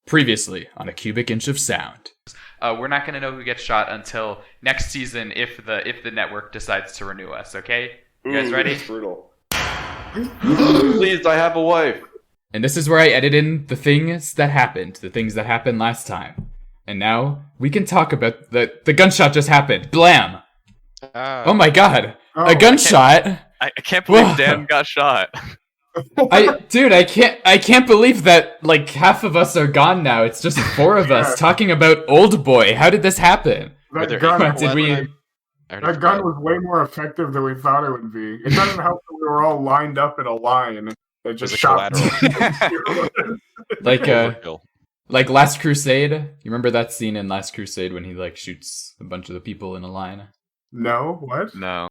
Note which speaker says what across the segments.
Speaker 1: Previously on A Cubic Inch of Sound.
Speaker 2: We're not going to know who gets shot until next season if the network decides to renew us, okay? You guys ready?
Speaker 3: That's brutal. Please, I have a wife.
Speaker 1: And this is where I edit in the things that happened last time. And now we can talk about the gunshot just happened. Blam! Oh my god! A gunshot!
Speaker 4: I can't believe Dan got shot.
Speaker 1: I can't believe that like half of us are gone now. It's just four of us talking about Oldboy. How did this happen?
Speaker 5: That gun
Speaker 3: was
Speaker 5: way more effective than we thought it would be. It doesn't help that we were all lined up in a line. It just shot.
Speaker 1: Like Last Crusade. You remember that scene in Last Crusade when he like shoots a bunch of the people in a line?
Speaker 5: No, what?
Speaker 4: No.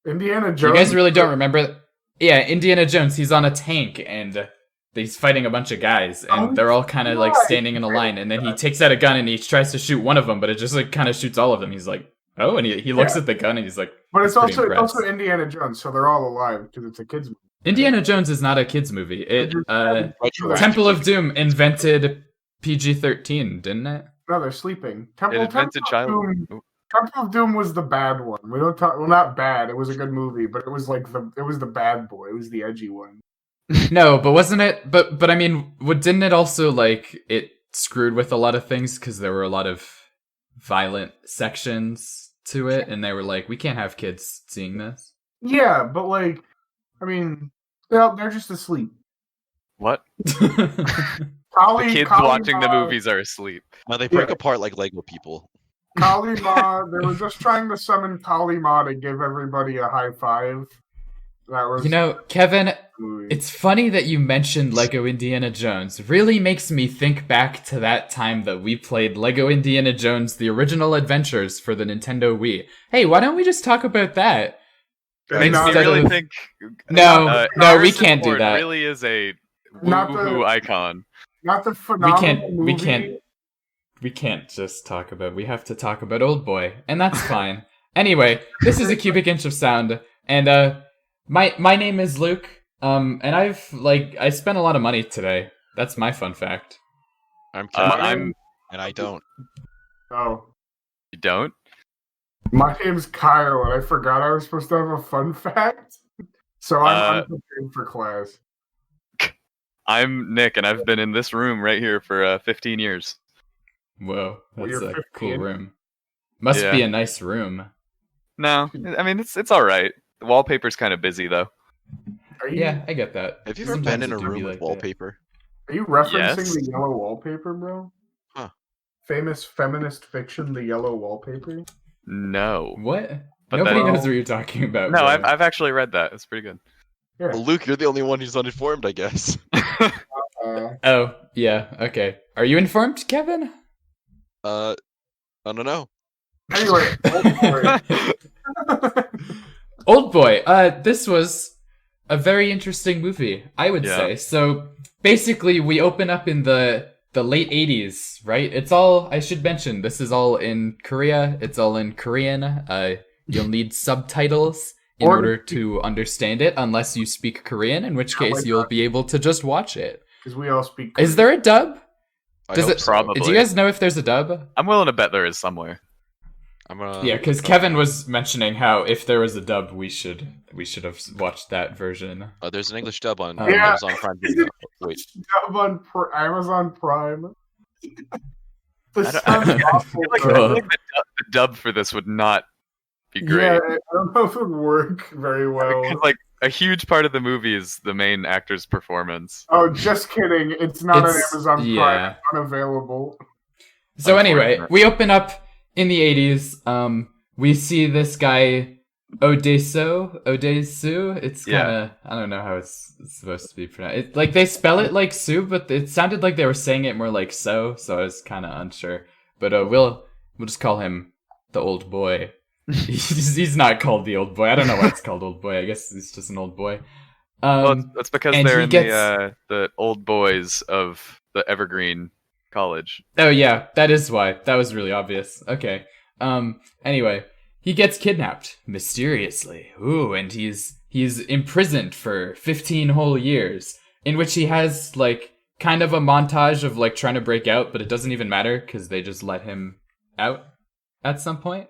Speaker 5: Indiana Jones.
Speaker 1: You guys really don't remember? Yeah, Indiana Jones. He's on a tank and he's fighting a bunch of guys, and they're all kind of like standing in a line. And then he takes out a gun and he tries to shoot one of them, but it just like kind of shoots all of them. He's like, oh, and he looks at the gun and he's like,
Speaker 5: but it's also Indiana Jones, so they're all alive because it's a kids movie.
Speaker 1: Indiana Jones is not a kids movie. Temple of Doom invented PG-13, didn't it?
Speaker 5: No, they're sleeping.
Speaker 4: It invented child.
Speaker 5: Temple of Doom was the bad one. We don't talk. Well, not bad. It was a good movie, but it was like it was the bad boy. It was the edgy one.
Speaker 1: No, but wasn't it? But I mean, didn't it also like it screwed with a lot of things because there were a lot of violent sections to it, and they were like, we can't have kids seeing this.
Speaker 5: Yeah, but like, I mean, they're just asleep.
Speaker 4: What? The kids watching the movies are asleep.
Speaker 6: No, they break apart like Lego people.
Speaker 5: Kali Ma, they were just trying to summon Kali Ma to give everybody a high five. That was,
Speaker 1: Kevin, it's funny that you mentioned Lego Indiana Jones. Really makes me think back to that time that we played Lego Indiana Jones: The Original Adventures for the Nintendo Wii. Hey, why don't we just talk about that?
Speaker 4: Makes me really think.
Speaker 1: No, we can't do that.
Speaker 4: Really is a woohoo icon.
Speaker 5: Not the phenomenal movie.
Speaker 1: We can't just talk about. We have to talk about Oldboy, and that's fine. Anyway, this is A Cubic Inch of Sound, and my name is Luke. And I spent a lot of money today. That's my fun fact.
Speaker 6: I'm Kevin, and I don't.
Speaker 5: Oh,
Speaker 4: you don't?
Speaker 5: My name's Kyle, and I forgot I was supposed to have a fun fact. So I'm unprepared for class.
Speaker 4: I'm Nick, and I've been in this room right here for 15 years.
Speaker 1: Whoa, that's a cool room. Must be a nice room.
Speaker 4: No, I mean it's all right. The wallpaper's kind of busy though.
Speaker 1: Yeah, I get that.
Speaker 6: Have you ever been in a room with wallpaper?
Speaker 5: Are you referencing the yellow wallpaper, bro?
Speaker 6: Huh.
Speaker 5: Famous feminist fiction, The Yellow Wallpaper?
Speaker 4: No.
Speaker 1: What? Nobody knows what you're talking about.
Speaker 4: No,
Speaker 1: bro.
Speaker 4: I've actually read that. It's pretty good.
Speaker 5: Yeah.
Speaker 6: Well, Luke, you're the only one who's uninformed, I guess.
Speaker 1: Oh, yeah, okay. Are you informed, Kevin?
Speaker 6: I don't know.
Speaker 5: Anyway,
Speaker 1: Oldboy. This was a very interesting movie, I would say. So basically, we open up in the late 80s, right? It's all, I should mention, this is all in Korea. It's all in Korean. You'll need subtitles in order to understand it, unless you speak Korean, in which case you'll be able to just watch it.
Speaker 5: Because we all speak Korean.
Speaker 1: Is there a dub?
Speaker 4: Probably.
Speaker 1: Do you guys know if there's a dub?
Speaker 4: I'm willing to bet there is somewhere.
Speaker 1: Yeah, because Kevin was mentioning how if there was a dub, we should have watched that version.
Speaker 6: There's an English dub on Amazon Prime Video. Wait,
Speaker 5: dub on Amazon Prime.
Speaker 4: I feel like the dub for this would not be great.
Speaker 5: Yeah, I don't know if it would work very well.
Speaker 4: Because, like, a huge part of the movie is the main actor's performance.
Speaker 5: Oh, just kidding. It's not on Amazon Prime. It's unavailable.
Speaker 1: So anyway, we open up in the 80s. We see this guy, Odesu. It's kind of, I don't know how it's supposed to be pronounced. Like, they spell it like Sue, but it sounded like they were saying it more like so I was kind of unsure. But we'll just call him the old boy. He's not called the old boy. I don't know why it's called old boy. I guess he's just an old boy.
Speaker 4: Well, that's because they're in the old boys of the Evergreen College.
Speaker 1: Oh yeah, that is why. That was really obvious. Okay. Anyway, he gets kidnapped mysteriously. Ooh, and he's imprisoned for 15 whole years, in which he has like kind of a montage of like trying to break out, but it doesn't even matter because they just let him out at some point.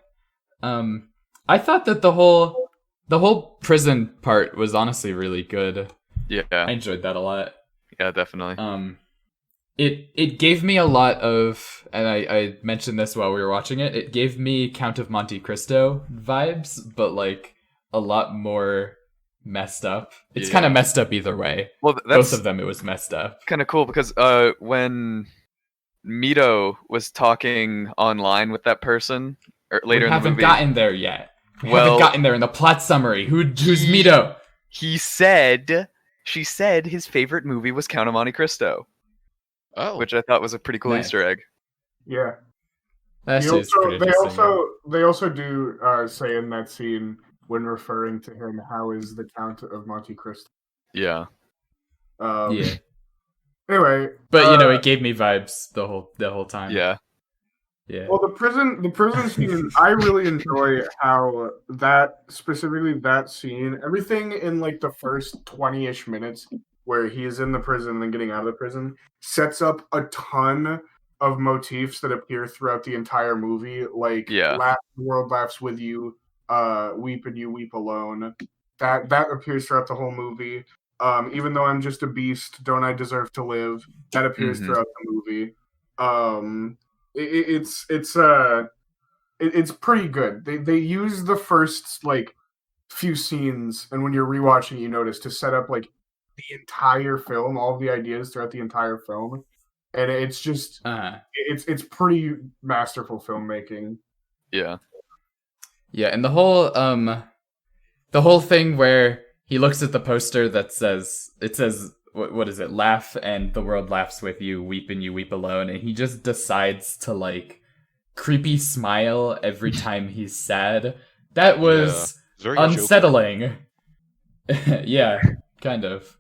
Speaker 1: I thought that the whole prison part was honestly really good.
Speaker 4: Yeah,
Speaker 1: I enjoyed that a lot.
Speaker 4: Yeah, definitely.
Speaker 1: It gave me a lot of, and I mentioned this while we were watching it. It gave me Count of Monte Cristo vibes, but like a lot more messed up. It's kind of messed up either way.
Speaker 4: Well,
Speaker 1: both of them, it was messed up.
Speaker 4: Kind of cool because when Mito was talking online with that person later in the movie,
Speaker 1: haven't gotten there yet. We haven't gotten there in the plot summary. Who's Mito?
Speaker 4: She said his favorite movie was Count of Monte Cristo.
Speaker 6: Oh,
Speaker 4: which I thought was a pretty cool Easter egg.
Speaker 5: Yeah.
Speaker 1: They
Speaker 5: also do say in that scene when referring to him, how is the Count of Monte Cristo?
Speaker 4: Yeah.
Speaker 1: Yeah.
Speaker 5: Anyway,
Speaker 1: but it gave me vibes the whole time.
Speaker 4: Yeah.
Speaker 1: Yeah.
Speaker 5: Well, the prison scene, I really enjoy how specifically that scene, everything in like the first 20-ish minutes where he is in the prison and then getting out of the prison, sets up a ton of motifs that appear throughout the entire movie, like "Laugh, the world laughs with you," "Weep and you weep alone." That appears throughout the whole movie. Even though I'm just a beast, don't I deserve to live? That appears throughout the movie. It's pretty good. They use the first like few scenes, and when you're rewatching, you notice to set up like the entire film, all of the ideas throughout the entire film, and it's just it's pretty masterful filmmaking.
Speaker 4: Yeah,
Speaker 1: and the whole thing where he looks at the poster that says what is it? Laugh and the world laughs with you, weep and you weep alone, and he just decides to like creepy smile every time he's sad. That was unsettling. Yeah, kind of.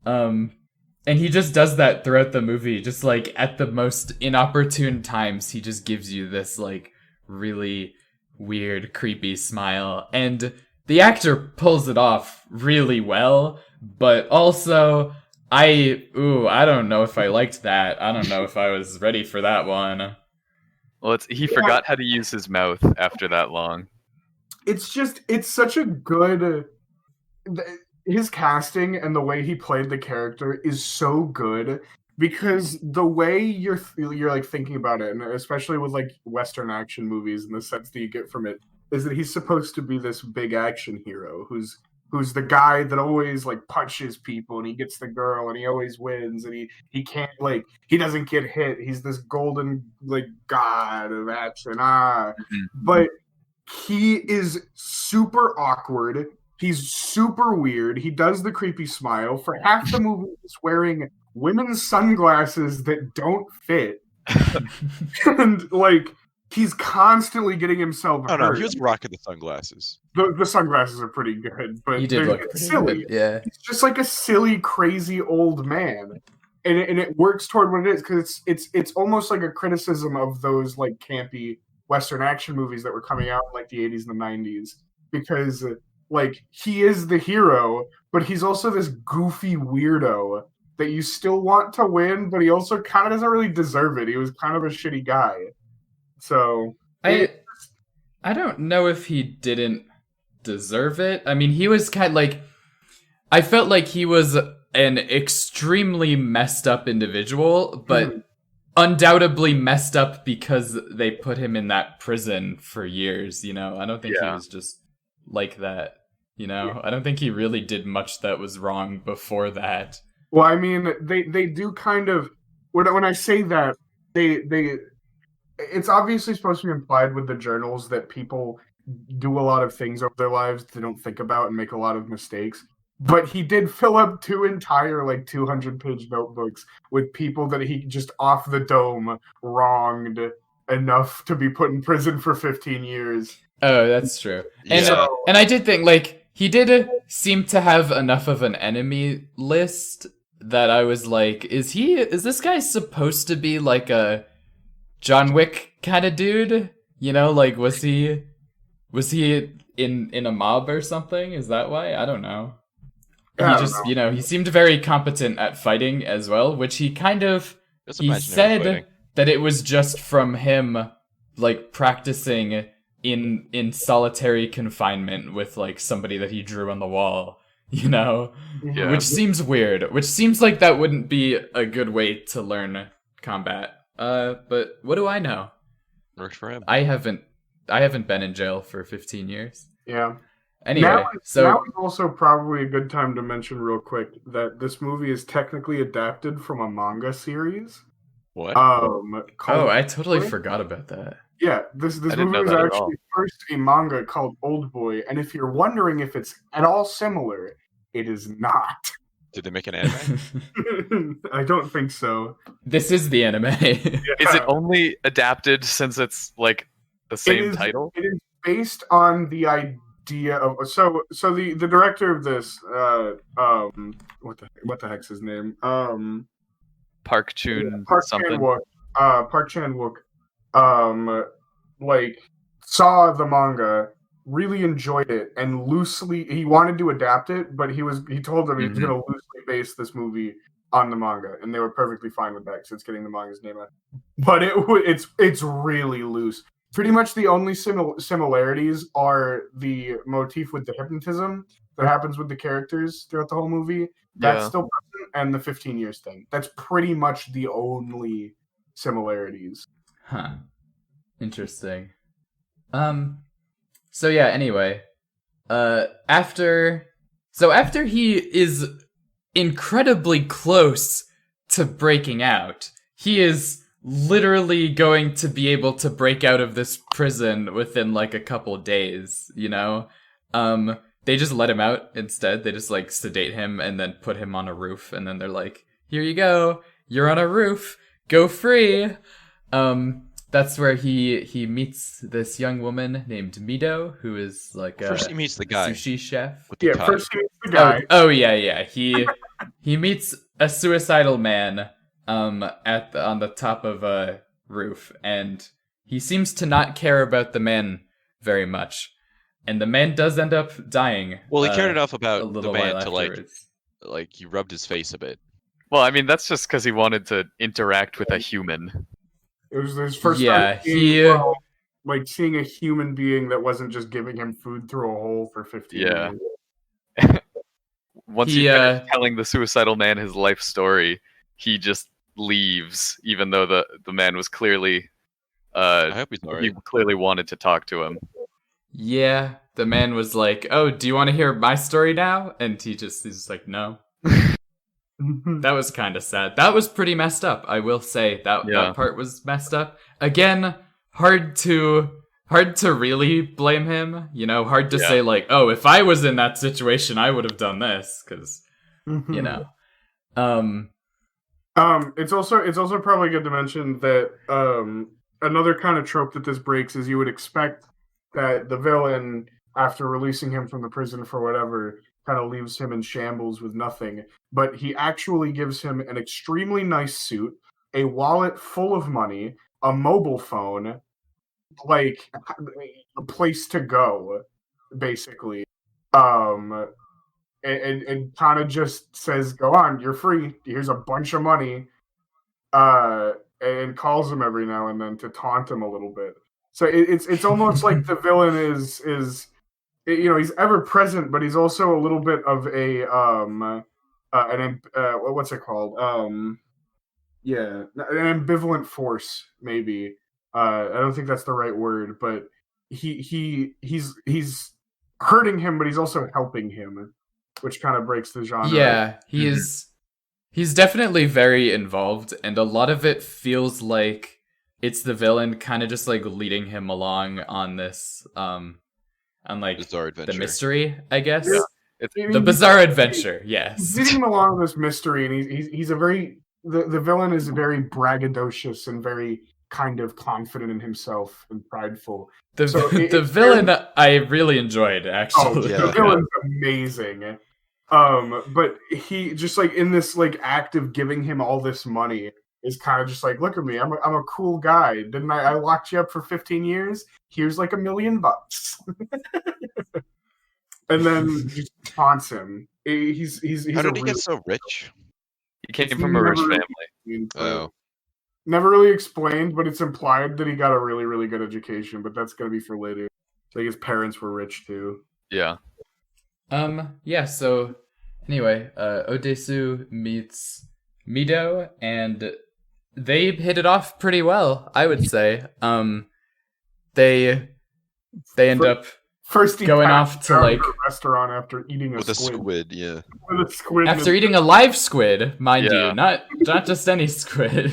Speaker 1: And he just does that throughout the movie, just like at the most inopportune times, he just gives you this like really weird, creepy smile. And the actor pulls it off really well, but also I don't know if I liked that. I don't know if I was ready for that one.
Speaker 4: Well, he forgot how to use his mouth after that long.
Speaker 5: It's such a good... His casting and the way he played the character is so good, because the way you're like thinking about it, and especially with like Western action movies and the sense that you get from it, is that he's supposed to be this big action hero who's the guy that always like punches people and he gets the girl and he always wins and he can't like he doesn't get hit. He's this golden like god of action. But he is super awkward. He's super weird. He does the creepy smile. For half the movie, he's wearing women's sunglasses that don't fit. And, like, he's constantly getting himself hurt.
Speaker 6: Oh, no, he was rocking the sunglasses.
Speaker 5: The sunglasses are pretty good, but
Speaker 1: he did look
Speaker 5: silly.
Speaker 1: Good. Yeah.
Speaker 5: It's just like a silly, crazy old man. And it works toward what it is, because it's almost like a criticism of those, like, campy Western action movies that were coming out in, like, the 80s and the 90s. Because... like, he is the hero, but he's also this goofy weirdo that you still want to win, but he also kind of doesn't really deserve it. He was kind of a shitty guy. So...
Speaker 1: I don't know if he didn't deserve it. I mean, he was kind of like... I felt like he was an extremely messed up individual, but undoubtedly messed up because they put him in that prison for years, you know? I don't think he was just like that. You know, I don't think he really did much that was wrong before that.
Speaker 5: Well, I mean, they do kind of... When I say that, they it's obviously supposed to be implied with the journals that people do a lot of things over their lives they don't think about and make a lot of mistakes. But he did fill up 2 entire, like, 200-page notebooks with people that he just off the dome wronged enough to be put in prison for 15 years.
Speaker 1: Oh, that's true. And I did think, like, he did seem to have enough of an enemy list that I was like, is this guy supposed to be like a John Wick kind of dude? You know, like, was he in a mob or something? Is that why? I don't know. he just, he seemed very competent at fighting as well, which he kind of, he said
Speaker 6: fighting.
Speaker 1: that it was just from him, like, practicing in solitary confinement with, like, somebody that he drew on the wall,
Speaker 4: Yeah.
Speaker 1: Which seems weird, which seems like that wouldn't be a good way to learn combat. But what do I know?
Speaker 6: Works for him.
Speaker 1: I haven't been in jail for 15 years.
Speaker 5: Yeah.
Speaker 1: Anyway,
Speaker 5: now
Speaker 1: so
Speaker 5: is also probably a good time to mention real quick that this movie is technically adapted from a manga series.
Speaker 6: What?
Speaker 5: Called
Speaker 1: I totally
Speaker 5: Oldboy.
Speaker 1: forgot about that.
Speaker 5: Yeah, this
Speaker 4: didn't know
Speaker 5: movie was
Speaker 4: that at
Speaker 5: actually first a manga called Oldboy, and if you're wondering if it's at all similar, it is not.
Speaker 6: Did they make an anime?
Speaker 5: I don't think so.
Speaker 1: This is the anime.
Speaker 4: Is it only adapted since it's like the same title?
Speaker 5: It is based on the idea of so the director of this what the heck's his name?
Speaker 4: Park Chun something.
Speaker 5: Park Chan-wook like saw the manga, really enjoyed it, and he wanted to adapt it, but he told them he was going to loosely base this movie on the manga, and they were perfectly fine with that because it's getting the manga's name out. But it's really loose. Pretty much the only similarities are the motif with the hypnotism that happens with the characters throughout the whole movie. That's still present, and the 15 years thing. That's pretty much the only similarities.
Speaker 1: Huh. Interesting. So yeah, anyway. After he is incredibly close to breaking out, he is literally going to be able to break out of this prison within like a couple days, They just let him out instead. They just like sedate him and then put him on a roof, and then they're like, "Here you go. You're on a roof. Go free." That's where he meets this young woman named Mido, who is like
Speaker 6: First he meets the guy.
Speaker 1: Sushi chef.
Speaker 6: With the tie.
Speaker 5: First he meets the guy.
Speaker 1: Oh yeah. He meets a suicidal man on the top of a roof, and he seems to not care about the man very much. And the man does end up dying.
Speaker 6: Well, he cared enough about
Speaker 1: a
Speaker 6: the
Speaker 1: little
Speaker 6: man
Speaker 1: while
Speaker 6: to
Speaker 1: afterwards.
Speaker 6: like he rubbed his face a bit.
Speaker 4: Well, I mean, that's just because he wanted to interact with a human.
Speaker 5: It was his first
Speaker 1: Yeah,
Speaker 5: time seeing a human being that wasn't just giving him food through a hole for 15
Speaker 4: Yeah.
Speaker 5: years.
Speaker 4: Once he finished telling the suicidal man his life story, he just leaves, even though the man was clearly
Speaker 6: I hope he's alright.
Speaker 4: he clearly wanted to talk to him.
Speaker 1: Yeah, the man was like, "Oh, do you want to hear my story now?" And he's just like, "No." That was kind of sad. That was pretty messed up, I will say. That part was messed up. Again, hard to really blame him. Hard to say like, "Oh, if I was in that situation, I would have done this," because
Speaker 5: It's also probably good to mention that another kind of trope that this breaks is you would expect that the villain, after releasing him from the prison for whatever, kind of leaves him in shambles with nothing. But he actually gives him an extremely nice suit, a wallet full of money, a mobile phone, like a place to go, basically. And kind of just says, "Go on, you're free. Here's a bunch of money." And calls him every now and then to taunt him a little bit. So it's almost like the villain is he's ever present, but he's also a little bit of what's it called? An ambivalent force, maybe. I don't think that's the right word, but he's hurting him, but he's also helping him, which kind of breaks the genre.
Speaker 1: Yeah, he's definitely very involved, and a lot of it feels like it's the villain kind of just like leading him along on this on like
Speaker 6: bizarre adventure.
Speaker 1: The mystery, I guess.
Speaker 5: Yeah.
Speaker 1: It's the bizarre adventure, yes.
Speaker 5: He's leading him along this mystery, and he's a very the villain is very braggadocious and very kind of confident in himself and prideful.
Speaker 1: The villain I really enjoyed, actually.
Speaker 5: The villain's amazing. But he just like in this like act of giving him all this money is kind of just like, "Look at me, I'm a cool guy. Didn't I locked you up for 15 years? Here's like $1 million." And then just taunts him. He's
Speaker 6: How
Speaker 5: a
Speaker 6: did he
Speaker 5: really,
Speaker 6: get so rich?
Speaker 4: He came
Speaker 5: It's
Speaker 4: from a rich
Speaker 5: never-
Speaker 4: family.
Speaker 6: Oh,
Speaker 5: Never really explained, but it's implied that he got a really, really good education. But that's gonna be for later. Like his parents were rich too.
Speaker 4: Yeah.
Speaker 1: Yeah, so anyway, Odesu meets Mido and they hit it off pretty well, I would say. They end up
Speaker 5: First, he
Speaker 1: going
Speaker 5: passed
Speaker 1: off to
Speaker 5: down
Speaker 1: like
Speaker 5: a restaurant after eating
Speaker 6: with a squid, yeah.
Speaker 5: With a squid.
Speaker 1: after eating a live squid, mind
Speaker 4: Yeah.
Speaker 1: you, not just any squid.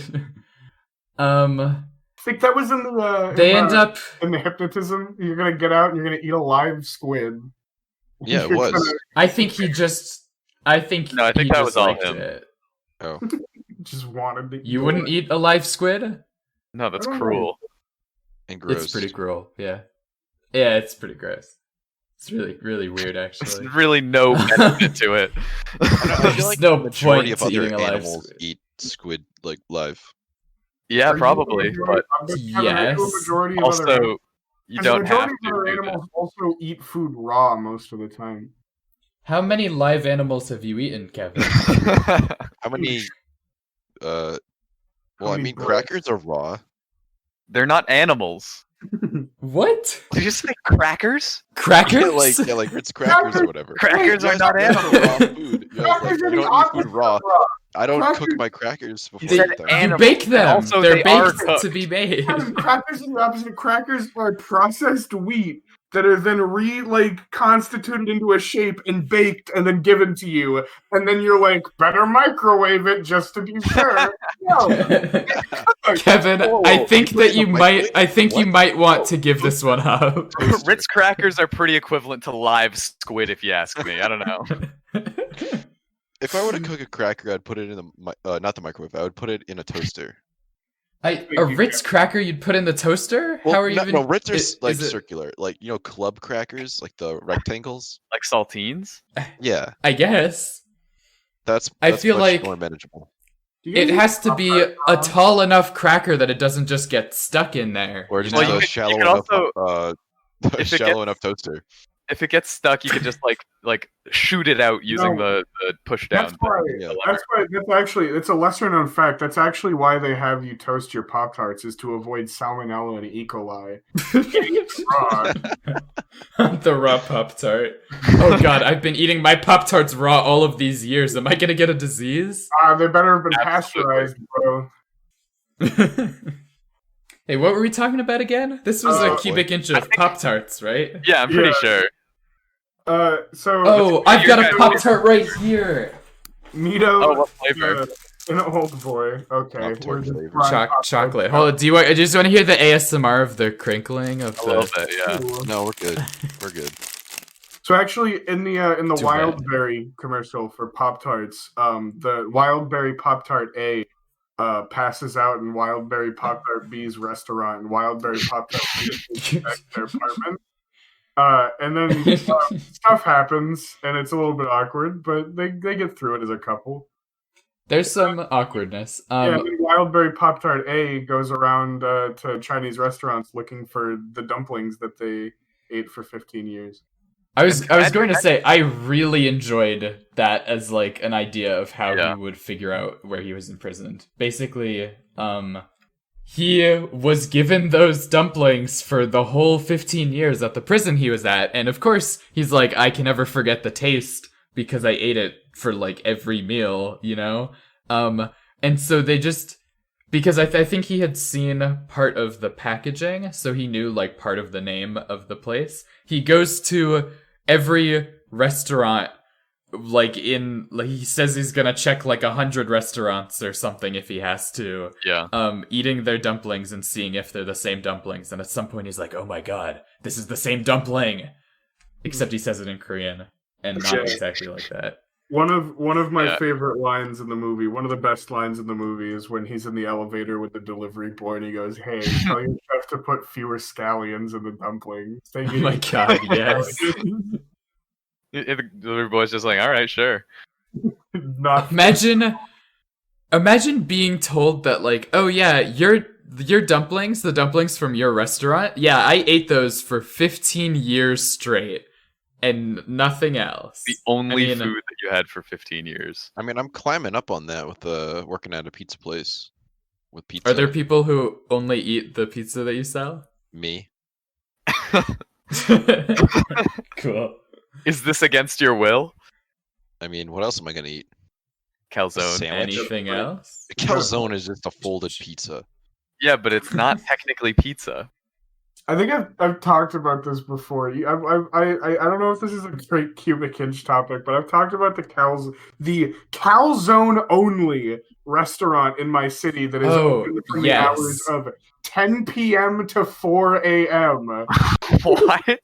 Speaker 5: I think that was in the.
Speaker 1: They end up.
Speaker 5: in the hypnotism. You're gonna get out and you're gonna eat a live squid.
Speaker 6: Yeah, it
Speaker 5: You're
Speaker 6: was.
Speaker 5: gonna
Speaker 1: I think he just. I think.
Speaker 4: No, I think
Speaker 1: he
Speaker 4: that
Speaker 1: just
Speaker 4: was all
Speaker 1: liked
Speaker 4: him.
Speaker 1: it.
Speaker 6: Oh,
Speaker 5: just wanted to.
Speaker 1: You wouldn't eat a live squid?
Speaker 4: No, that's
Speaker 5: I don't
Speaker 4: cruel.
Speaker 6: and gross.
Speaker 1: It's pretty cruel. Yeah. Yeah, it's pretty gross. It's really, really weird,
Speaker 4: There's
Speaker 1: actually.
Speaker 4: really no benefit to it.
Speaker 6: I feel
Speaker 1: There's
Speaker 6: like
Speaker 1: no
Speaker 6: the majority
Speaker 1: point
Speaker 6: of
Speaker 1: to
Speaker 6: other
Speaker 1: eating a live
Speaker 6: animals
Speaker 1: squid.
Speaker 6: eat squid like live.
Speaker 4: Yeah,
Speaker 5: Are you
Speaker 4: probably.
Speaker 5: the
Speaker 4: But
Speaker 1: Yes.
Speaker 5: majority of other,
Speaker 4: also, you
Speaker 5: and
Speaker 4: don't
Speaker 5: the
Speaker 4: have
Speaker 5: majority
Speaker 4: to
Speaker 5: of other
Speaker 4: do
Speaker 5: animals also eat food raw most of the time.
Speaker 1: How many live animals have you eaten, Kevin?
Speaker 4: that.
Speaker 6: How many? Well,
Speaker 5: How
Speaker 6: I
Speaker 5: many
Speaker 6: mean,
Speaker 5: birds?
Speaker 6: crackers are raw.
Speaker 4: They're not animals.
Speaker 1: What?
Speaker 4: Did you say crackers?
Speaker 1: Crackers?
Speaker 6: Yeah, like Ritz crackers or whatever.
Speaker 4: Crackers
Speaker 6: You
Speaker 4: are
Speaker 6: guys
Speaker 4: not
Speaker 6: are
Speaker 4: animals.
Speaker 6: raw food. You guys,
Speaker 5: Crackers
Speaker 6: you
Speaker 5: are the
Speaker 6: don't eat
Speaker 5: opposite
Speaker 6: food raw.
Speaker 5: of raw.
Speaker 6: I don't
Speaker 5: Crackers-
Speaker 6: cook my crackers before
Speaker 4: You
Speaker 6: I
Speaker 4: said
Speaker 6: eat them.
Speaker 1: You
Speaker 4: animals.
Speaker 1: bake them.
Speaker 4: Also,
Speaker 1: They're
Speaker 4: they are
Speaker 1: baked to
Speaker 4: cooked.
Speaker 1: be made.
Speaker 5: Crackers are the opposite. Crackers are processed wheat that are then constituted into a shape and baked and then given to you. And then you're like, better microwave it just to be sure. No.
Speaker 1: Kevin, I think
Speaker 6: you put it
Speaker 1: that
Speaker 6: in
Speaker 1: you
Speaker 6: a
Speaker 1: might.
Speaker 6: microwave?
Speaker 1: I think you
Speaker 6: What?
Speaker 1: might want to give this one up.
Speaker 4: Ritz crackers are pretty equivalent to live squid, if you ask me. I don't know.
Speaker 6: If I were to cook a cracker, I'd put it in not the microwave. I would put it in a toaster.
Speaker 1: A Ritz cracker you'd put in the toaster?
Speaker 6: Well,
Speaker 1: How are you
Speaker 6: no,
Speaker 1: even?
Speaker 6: no, Ritz are
Speaker 1: is
Speaker 6: like
Speaker 1: it-
Speaker 6: circular, like club crackers, like the rectangles.
Speaker 4: Like saltines?
Speaker 6: Yeah,
Speaker 1: I guess
Speaker 6: that's
Speaker 1: I feel
Speaker 6: much
Speaker 1: like-
Speaker 6: more manageable.
Speaker 5: Do you
Speaker 1: it
Speaker 5: guys
Speaker 1: has to be a tall enough cracker that it doesn't just get stuck in there.
Speaker 6: Or
Speaker 1: you
Speaker 6: just
Speaker 1: know?
Speaker 4: Well, you
Speaker 6: a
Speaker 4: could-
Speaker 6: shallow
Speaker 4: you could
Speaker 6: enough,
Speaker 4: also- if it
Speaker 6: shallow
Speaker 4: gets-
Speaker 6: enough toaster.
Speaker 4: If it gets stuck, you can just like shoot it out using
Speaker 5: No.
Speaker 4: the push down.
Speaker 5: That's why.
Speaker 6: Yeah.
Speaker 5: It's a lesser known fact. That's actually why they have you toast your Pop Tarts is to avoid salmonella and E. coli. Raw.
Speaker 1: The raw Pop Tart. Oh god, I've been eating my Pop Tarts raw all of these years. Am I gonna get a disease?
Speaker 5: They better have been
Speaker 4: Absolutely.
Speaker 5: pasteurized, bro.
Speaker 1: Hey, what were we talking about again? This was a
Speaker 5: Oh,
Speaker 1: cubic inch of Pop Tarts, right?
Speaker 4: Yeah, I'm pretty
Speaker 5: Yeah.
Speaker 4: sure.
Speaker 5: So
Speaker 1: Oh, I've got a
Speaker 4: You're-
Speaker 1: Pop Tart right here.
Speaker 5: Mito
Speaker 4: Oh, what flavor?
Speaker 5: an old boy. Okay,
Speaker 6: Pop-Tart
Speaker 5: we're just
Speaker 6: flavor.
Speaker 5: frying Pop-Tarts.
Speaker 1: Chocolate. Hold on, do you? I just want to hear the ASMR of the crinkling of
Speaker 4: A little
Speaker 1: the.
Speaker 4: bit, yeah.
Speaker 5: Ooh.
Speaker 6: No, we're good. We're good.
Speaker 5: So actually, in the
Speaker 1: Too
Speaker 5: Wild
Speaker 1: bad.
Speaker 5: Berry commercial for Pop Tarts, the Wild Berry Pop Tart A passes out in Wild Berry Pop Tart B's restaurant, and Wild Berry Pop Tart B is back to their apartment. And then stuff happens, and it's a little bit awkward, but they get through it as a couple.
Speaker 1: There's some awkwardness.
Speaker 5: Yeah, and then Wild Berry Pop Tart A goes around to Chinese restaurants looking for the dumplings that they ate for 15 years.
Speaker 1: I was going to say I really enjoyed that as like an idea of how
Speaker 4: Yeah.
Speaker 1: he would figure out where he was imprisoned. Basically, he was given those dumplings for the whole 15 years at the prison he was at, and of course he's like, I can never forget the taste because I ate it for like every meal, you know? And so they just because I think he had seen part of the packaging, so he knew like part of the name of the place. He goes to every restaurant, he says he's gonna check like 100 restaurants or something if he has to,
Speaker 4: Yeah.
Speaker 1: eating their dumplings and seeing if they're the same dumplings. And at some point he's like, oh my god, this is the same dumpling, except he says it in Korean and not
Speaker 5: Yeah.
Speaker 1: exactly like that.
Speaker 5: One of my
Speaker 4: Yeah.
Speaker 5: favorite lines in the movie, one of the best lines in the movie, is when he's in the elevator with the delivery boy and he goes, "Hey, tell your chef to put fewer scallions in the dumplings."
Speaker 1: Oh my god, yes.
Speaker 4: The delivery boy's just like, all right, sure.
Speaker 5: Not
Speaker 1: Imagine being told that, like, oh yeah, your dumplings, the dumplings from your restaurant, yeah, I ate those for 15 years straight. and nothing else.
Speaker 4: The only
Speaker 1: I mean,
Speaker 4: food that you had for 15 years.
Speaker 6: I mean, I'm climbing up on that with working at a pizza place with pizza.
Speaker 1: Are there people who only eat the pizza that you sell?
Speaker 6: Me?
Speaker 1: Cool.
Speaker 4: Is this against your will?
Speaker 6: I mean, what else am I gonna eat?
Speaker 4: Calzone.
Speaker 6: Sandwich?
Speaker 1: Anything else?
Speaker 6: A calzone is just a folded pizza.
Speaker 4: Yeah, but it's not technically pizza.
Speaker 5: I think I've talked about this before. I don't know if this is a great cubic inch topic, but I've talked about the calzone only restaurant in my city that is open from the hours of 10 p.m. to 4 a.m.
Speaker 4: What?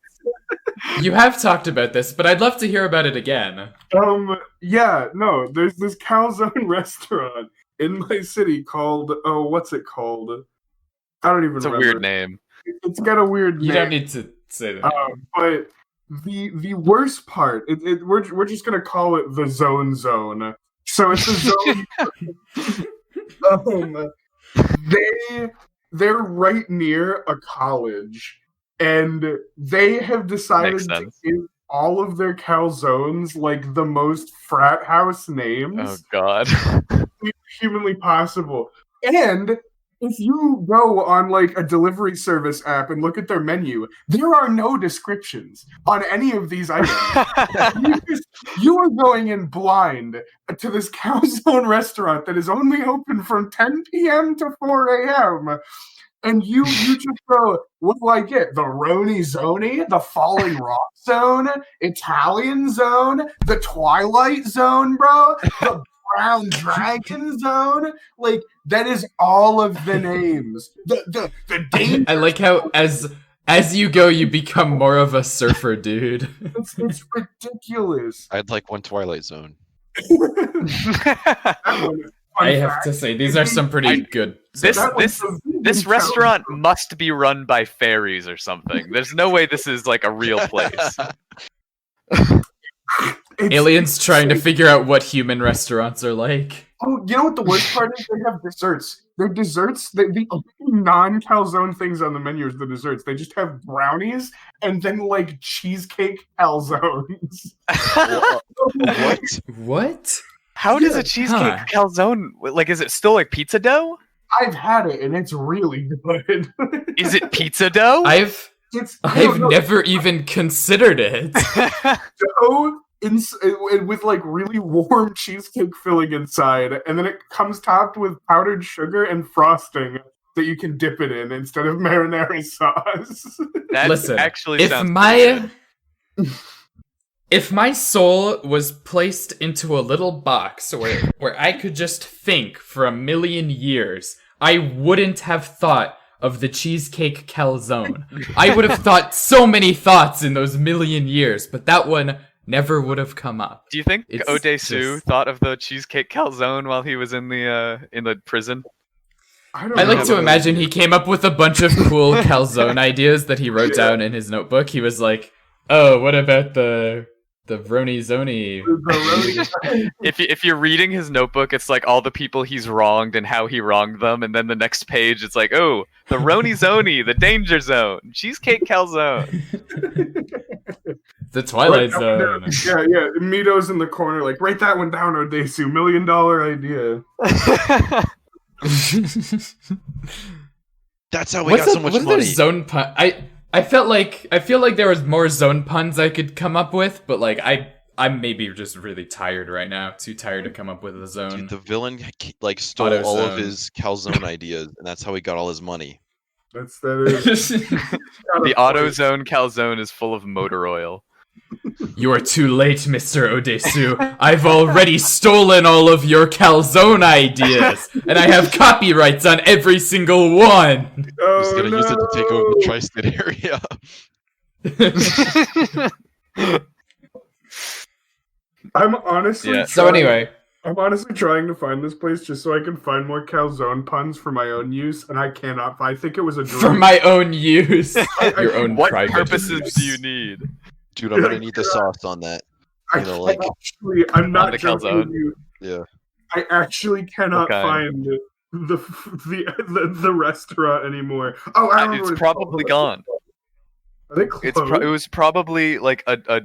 Speaker 1: You have talked about this, but I'd love to hear about it again.
Speaker 5: Yeah, no, there's this calzone restaurant in my city called, what's it called? I don't even remember.
Speaker 4: It's a weird name.
Speaker 5: It's got a weird name.
Speaker 1: You don't need to say the name.
Speaker 5: But the worst part, we're just gonna call it the zone. So it's a zone. They're right near a college, and they have decided to give all of their calzones like the most frat house names.
Speaker 4: Oh God.
Speaker 5: Humanly possible. And if you go on like a delivery service app and look at their menu, there are no descriptions on any of these items. You are going in blind to this calzone restaurant that is only open from 10 p.m. to 4 a.m. And you just go, what do I get? The Roni Zoni, the Falling Rock Zone, Italian Zone, the Twilight Zone, bro, the Brown Dragon Zone. Like, that is all of the names. The danger.
Speaker 1: I like how as you go, you become more of a surfer dude.
Speaker 5: It's ridiculous.
Speaker 6: I'd like one Twilight Zone.
Speaker 1: I have to say, these are some pretty good.
Speaker 4: This restaurant must be run by fairies or something. There's no way this is like a real place.
Speaker 1: Aliens trying to figure out what human restaurants are like.
Speaker 5: Oh, you know what the worst part is? They have desserts. Their desserts, the non-calzone things on the menu is the desserts. They just have brownies and then like cheesecake calzones.
Speaker 1: What?
Speaker 4: How does a cheesecake calzone, like, is it still like pizza dough?
Speaker 5: I've had it and it's really good.
Speaker 4: Is it pizza dough?
Speaker 1: I've never even considered it.
Speaker 5: Dough with like really warm cheesecake filling inside, and then it comes topped with powdered sugar and frosting that you can dip it in instead of marinara sauce.
Speaker 1: Listen,
Speaker 4: actually
Speaker 1: if my soul was placed into a little box where I could just think for 1,000,000 years, I wouldn't have thought of the cheesecake calzone. I would have thought so many thoughts in those 1,000,000 years, but that one never would have come up.
Speaker 4: Do you think Odesu thought of the cheesecake calzone while he was in the prison?
Speaker 1: I like to imagine he came up with a bunch of cool calzone ideas that he wrote down in his notebook. He was like, "Oh, what about the Roni Zoni?"
Speaker 4: If you're reading his notebook, it's like all the people he's wronged and how he wronged them, and then the next page it's like, "Oh, the Roni Zoni, the Danger Zone, cheesecake calzone."
Speaker 1: The Twilight Zone.
Speaker 5: Yeah. Mito's in the corner, like, write that one down, Odesu. $1 million idea.
Speaker 6: That's how we got so much money.
Speaker 1: There zone pun? I feel like there was more zone puns I could come up with, but like I'm maybe just really tired right now. Too tired to come up with a zone.
Speaker 6: Dude, the villain like stole all of his calzone ideas, and that's how he got all his money.
Speaker 5: That is.
Speaker 4: The AutoZone calzone is full of motor oil.
Speaker 1: You are too late, Mr. Odesu. I've already stolen all of your calzone ideas, and I have copyrights on every single one.
Speaker 6: I'm just gonna use it to take over the tri-state area.
Speaker 5: I'm honestly I'm honestly trying to find this place just so I can find more calzone puns for my own use, and I cannot. I think it was a dream.
Speaker 1: For my own use. Your own
Speaker 4: what
Speaker 1: private
Speaker 4: purposes
Speaker 1: use.
Speaker 4: do you need?
Speaker 6: Dude, I'm gonna need the sauce on that.
Speaker 5: I'm not joking with you.
Speaker 6: Yeah.
Speaker 5: I actually cannot find the restaurant anymore. Oh, I remember
Speaker 4: it's probably gone.
Speaker 5: Are they closed?
Speaker 4: It was probably like a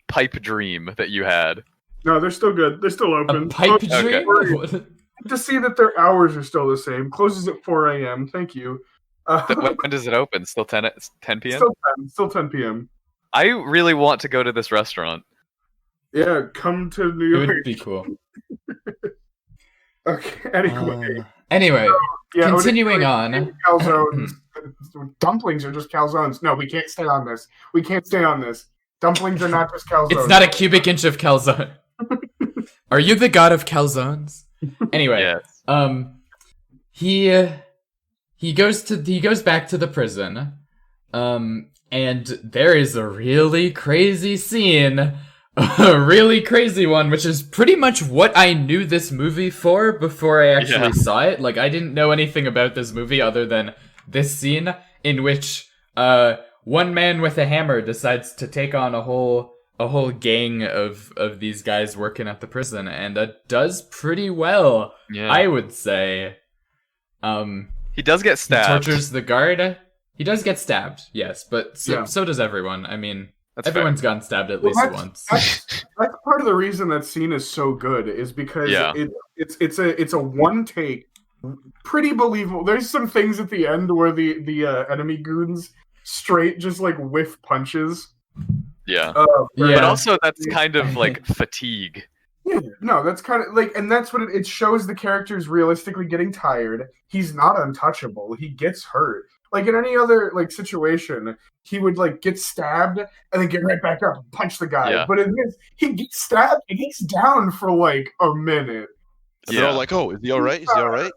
Speaker 4: pipe dream that you had.
Speaker 5: No, they're still good. They're still
Speaker 1: A
Speaker 5: open.
Speaker 1: pipe
Speaker 4: Okay.
Speaker 1: dream?
Speaker 5: To see that their hours are still the same. Closes at 4 a.m. Thank you.
Speaker 4: When does it open? Still 10 p.m.?
Speaker 5: Still 10 p.m.
Speaker 4: I really want to go to this restaurant.
Speaker 5: Yeah, come to New
Speaker 1: It
Speaker 5: York.
Speaker 1: would be cool.
Speaker 5: Okay, anyway.
Speaker 1: Anyway,
Speaker 5: Yeah,
Speaker 1: continuing on.
Speaker 5: Calzones. Dumplings are just calzones. No, we can't stay on this. We can't stay on this. Dumplings are not just calzones.
Speaker 1: It's not a cubic inch of calzone. Are you the god of calzones? Anyway,
Speaker 4: Yes.
Speaker 1: he goes back to the prison, and there is a really crazy scene, a really crazy one, which is pretty much what I knew this movie for before I actually saw it. Like, I didn't know anything about this movie other than this scene in which one man with a hammer decides to take on a whole gang of these guys working at the prison, and does pretty well, I would say.
Speaker 4: He does get stabbed.
Speaker 1: He tortures the guard. He does get stabbed, yes, but so does everyone. I mean,
Speaker 4: That's
Speaker 1: everyone's gotten stabbed at least once.
Speaker 5: That's part of the reason that scene is so good, is because it's a one take, pretty believable. There's some things at the end where the enemy goons straight just like whiff punches.
Speaker 4: Yeah.
Speaker 1: Yeah.
Speaker 4: But also that's kind of like fatigue.
Speaker 5: Yeah, no, that's kind of like, and that's what it shows. The character's realistically getting tired. He's not untouchable. He gets hurt. Like in any other like situation, he would like get stabbed and then get right back up and punch the guy.
Speaker 4: Yeah.
Speaker 5: But in this, he gets stabbed and he's down for like a minute.
Speaker 6: And they're all like, "Oh, is he all right? Is he all right?"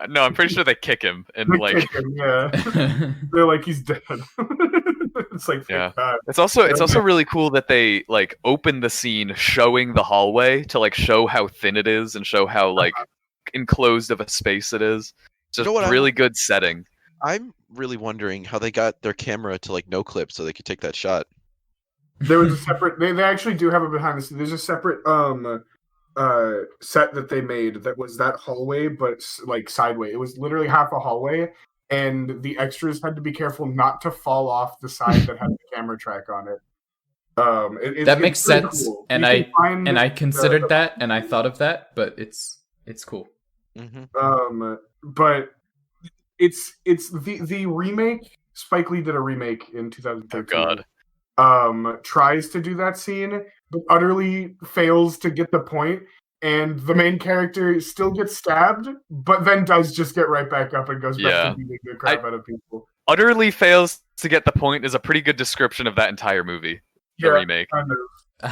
Speaker 4: No, I'm pretty sure they kick him and
Speaker 5: They
Speaker 4: like
Speaker 5: kick him, yeah. They're like, he's dead. It's like, thank God.
Speaker 4: It's also really cool that they like open the scene showing the hallway to like show how thin it is and show how like enclosed of a space it is. Just really good setting.
Speaker 6: I'm really wondering how they got their camera to like no clip so they could take that shot.
Speaker 5: There was a separate. They actually do have a behind the scenes. There's a separate set that they made that was that hallway, but like sideways. It was literally half a hallway, and the extras had to be careful not to fall off the side that had the camera track on it.
Speaker 1: That makes sense,
Speaker 5: cool.
Speaker 1: and I considered that, and I thought of that, but it's cool.
Speaker 6: Mm-hmm.
Speaker 5: But it's the remake. Spike Lee did a remake in 2013.
Speaker 4: Oh God.
Speaker 5: Tries to do that scene, but utterly fails to get the point. And the main character still gets stabbed, but then does just get right back up and goes back to beating the crap out of people.
Speaker 4: Utterly fails to get the point is a pretty good description of that entire movie. The remake.
Speaker 5: Kind of.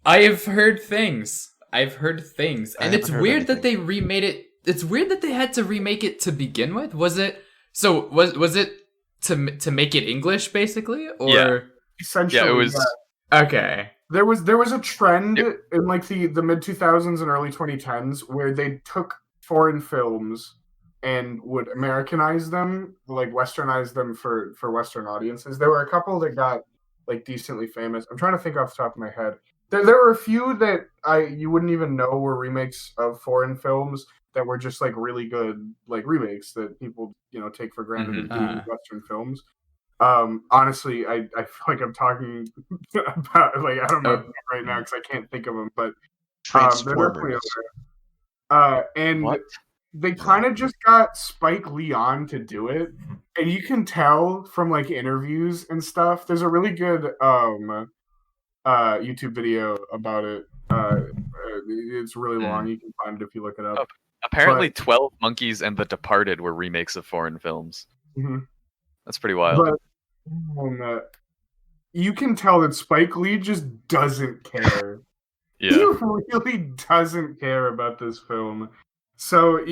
Speaker 1: I have heard things. And it's weird that they remade it. It's weird that they had to remake it to begin with. Was it to make it English basically, or
Speaker 5: essentially?
Speaker 4: Yeah, it was.
Speaker 1: Okay.
Speaker 5: There was a trend in like the mid 2000s and early 2010s where they took foreign films and would Americanize them, like Westernize them for Western audiences. There were a couple that got like decently famous. I'm trying to think off the top of my head. There were a few that you wouldn't even know were remakes of foreign films that were just like really good like remakes that people take for granted as being Western films. Honestly, I feel like I'm talking about like I don't know right now because I can't think of them, but
Speaker 6: Transformers.
Speaker 5: And
Speaker 4: What?
Speaker 5: they kind of just got Spike Lee on to do it, and you can tell from like interviews and stuff. There's a really good YouTube video about it. It's really long. You can find it if you look it up.
Speaker 4: Apparently, 12 Monkeys and The Departed were remakes of foreign films.
Speaker 5: Mm-hmm.
Speaker 4: That's pretty wild.
Speaker 5: But you can tell that Spike Lee just doesn't care.
Speaker 4: Yeah.
Speaker 5: He really doesn't care about this film. So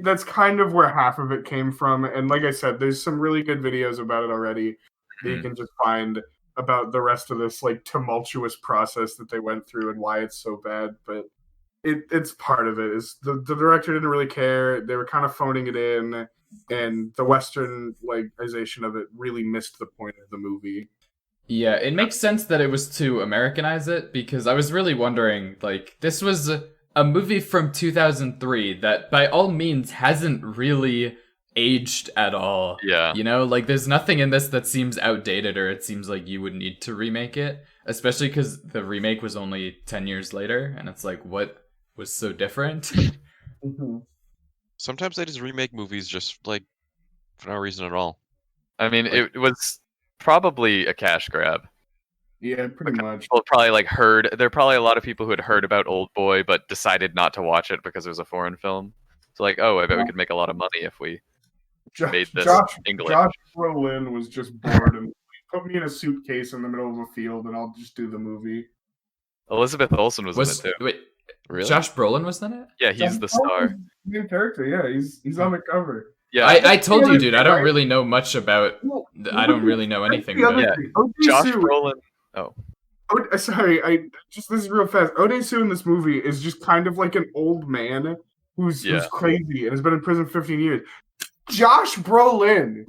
Speaker 5: that's kind of where half of it came from. And like I said, there's some really good videos about it already that you can just find about the rest of this like tumultuous process that they went through and why it's so bad. But it's part of it. Is the director didn't really care. They were kind of phoning it in, and the Westernization of it really missed the point of the movie.
Speaker 1: Yeah, it makes sense that it was to Americanize it, because I was really wondering, like, this was a movie from 2003 that by all means hasn't really aged at all.
Speaker 4: Yeah.
Speaker 1: You know, like there's nothing in this that seems outdated or it seems like you would need to remake it, especially because the remake was only 10 years later, and it's like, what was so different?
Speaker 6: Sometimes they just remake movies just like for no reason at all.
Speaker 4: I mean, it was probably a cash grab.
Speaker 5: Yeah, pretty much.
Speaker 4: People probably like heard. There are probably a lot of people who had heard about Oldboy but decided not to watch it because it was a foreign film. So like, oh, I bet we could make a lot of money if we made this English.
Speaker 5: Josh Brolin was just bored and put me in a suitcase in the middle of a field and I'll just do the movie.
Speaker 4: Elizabeth Olsen was in it too.
Speaker 1: Wait,
Speaker 6: Really?
Speaker 1: Josh Brolin was in it?
Speaker 4: Yeah, he's the star.
Speaker 5: New character, yeah, he's on the cover.
Speaker 4: Yeah,
Speaker 1: I told you, dude. I don't really know much about. I don't really know anything about.
Speaker 4: Yeah. Josh Brolin.
Speaker 5: Sorry, this is real fast. Odesu in this movie is just kind of like an old man who's crazy and has been in prison 15 years. Josh Brolin.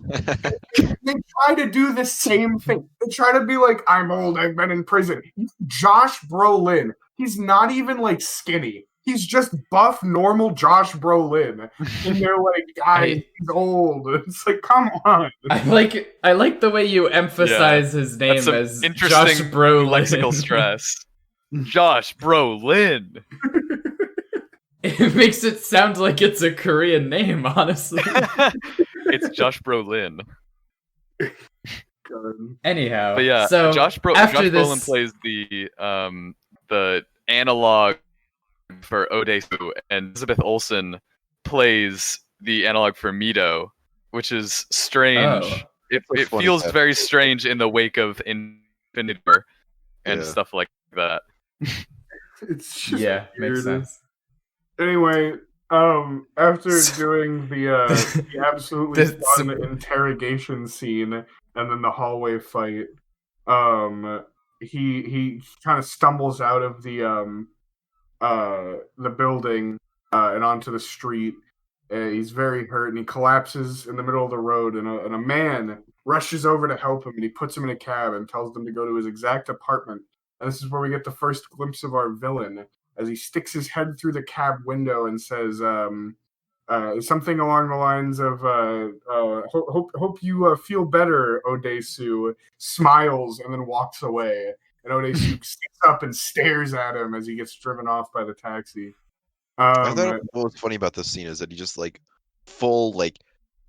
Speaker 5: They try to do the same thing. They try to be like, I'm old, I've been in prison. Josh Brolin. He's not even like skinny. He's just buff, normal Josh Brolin. And they're like, guys, he's old. It's like, come on.
Speaker 1: I like the way you emphasize his name as Josh Brolin.
Speaker 4: Lexical stress. Josh Brolin.
Speaker 1: It makes it sound like it's a Korean name, honestly.
Speaker 4: It's Josh Brolin.
Speaker 1: Anyhow,
Speaker 4: but yeah,
Speaker 1: so
Speaker 4: Josh Brolin plays the analog for Odesu, and Elizabeth Olsen plays the analog for Mido, which is strange.
Speaker 1: Oh.
Speaker 4: It feels very strange in the wake of Infinity War and stuff like that.
Speaker 5: It's just
Speaker 1: weird. Makes sense.
Speaker 5: Anyway, after doing the absolutely fun interrogation scene and then the hallway fight, he kind of stumbles out of the building and onto the street. He's very hurt and he collapses in the middle of the road, and a man rushes over to help him, and he puts him in a cab and tells them to go to his exact apartment. And this is where we get the first glimpse of our villain as he sticks his head through the cab window and says something along the lines of hope you feel better, Odesu, smiles and then walks away. And Odesu sits up and stares at him as he gets driven off by the taxi.
Speaker 6: I thought what was funny about this scene is that he just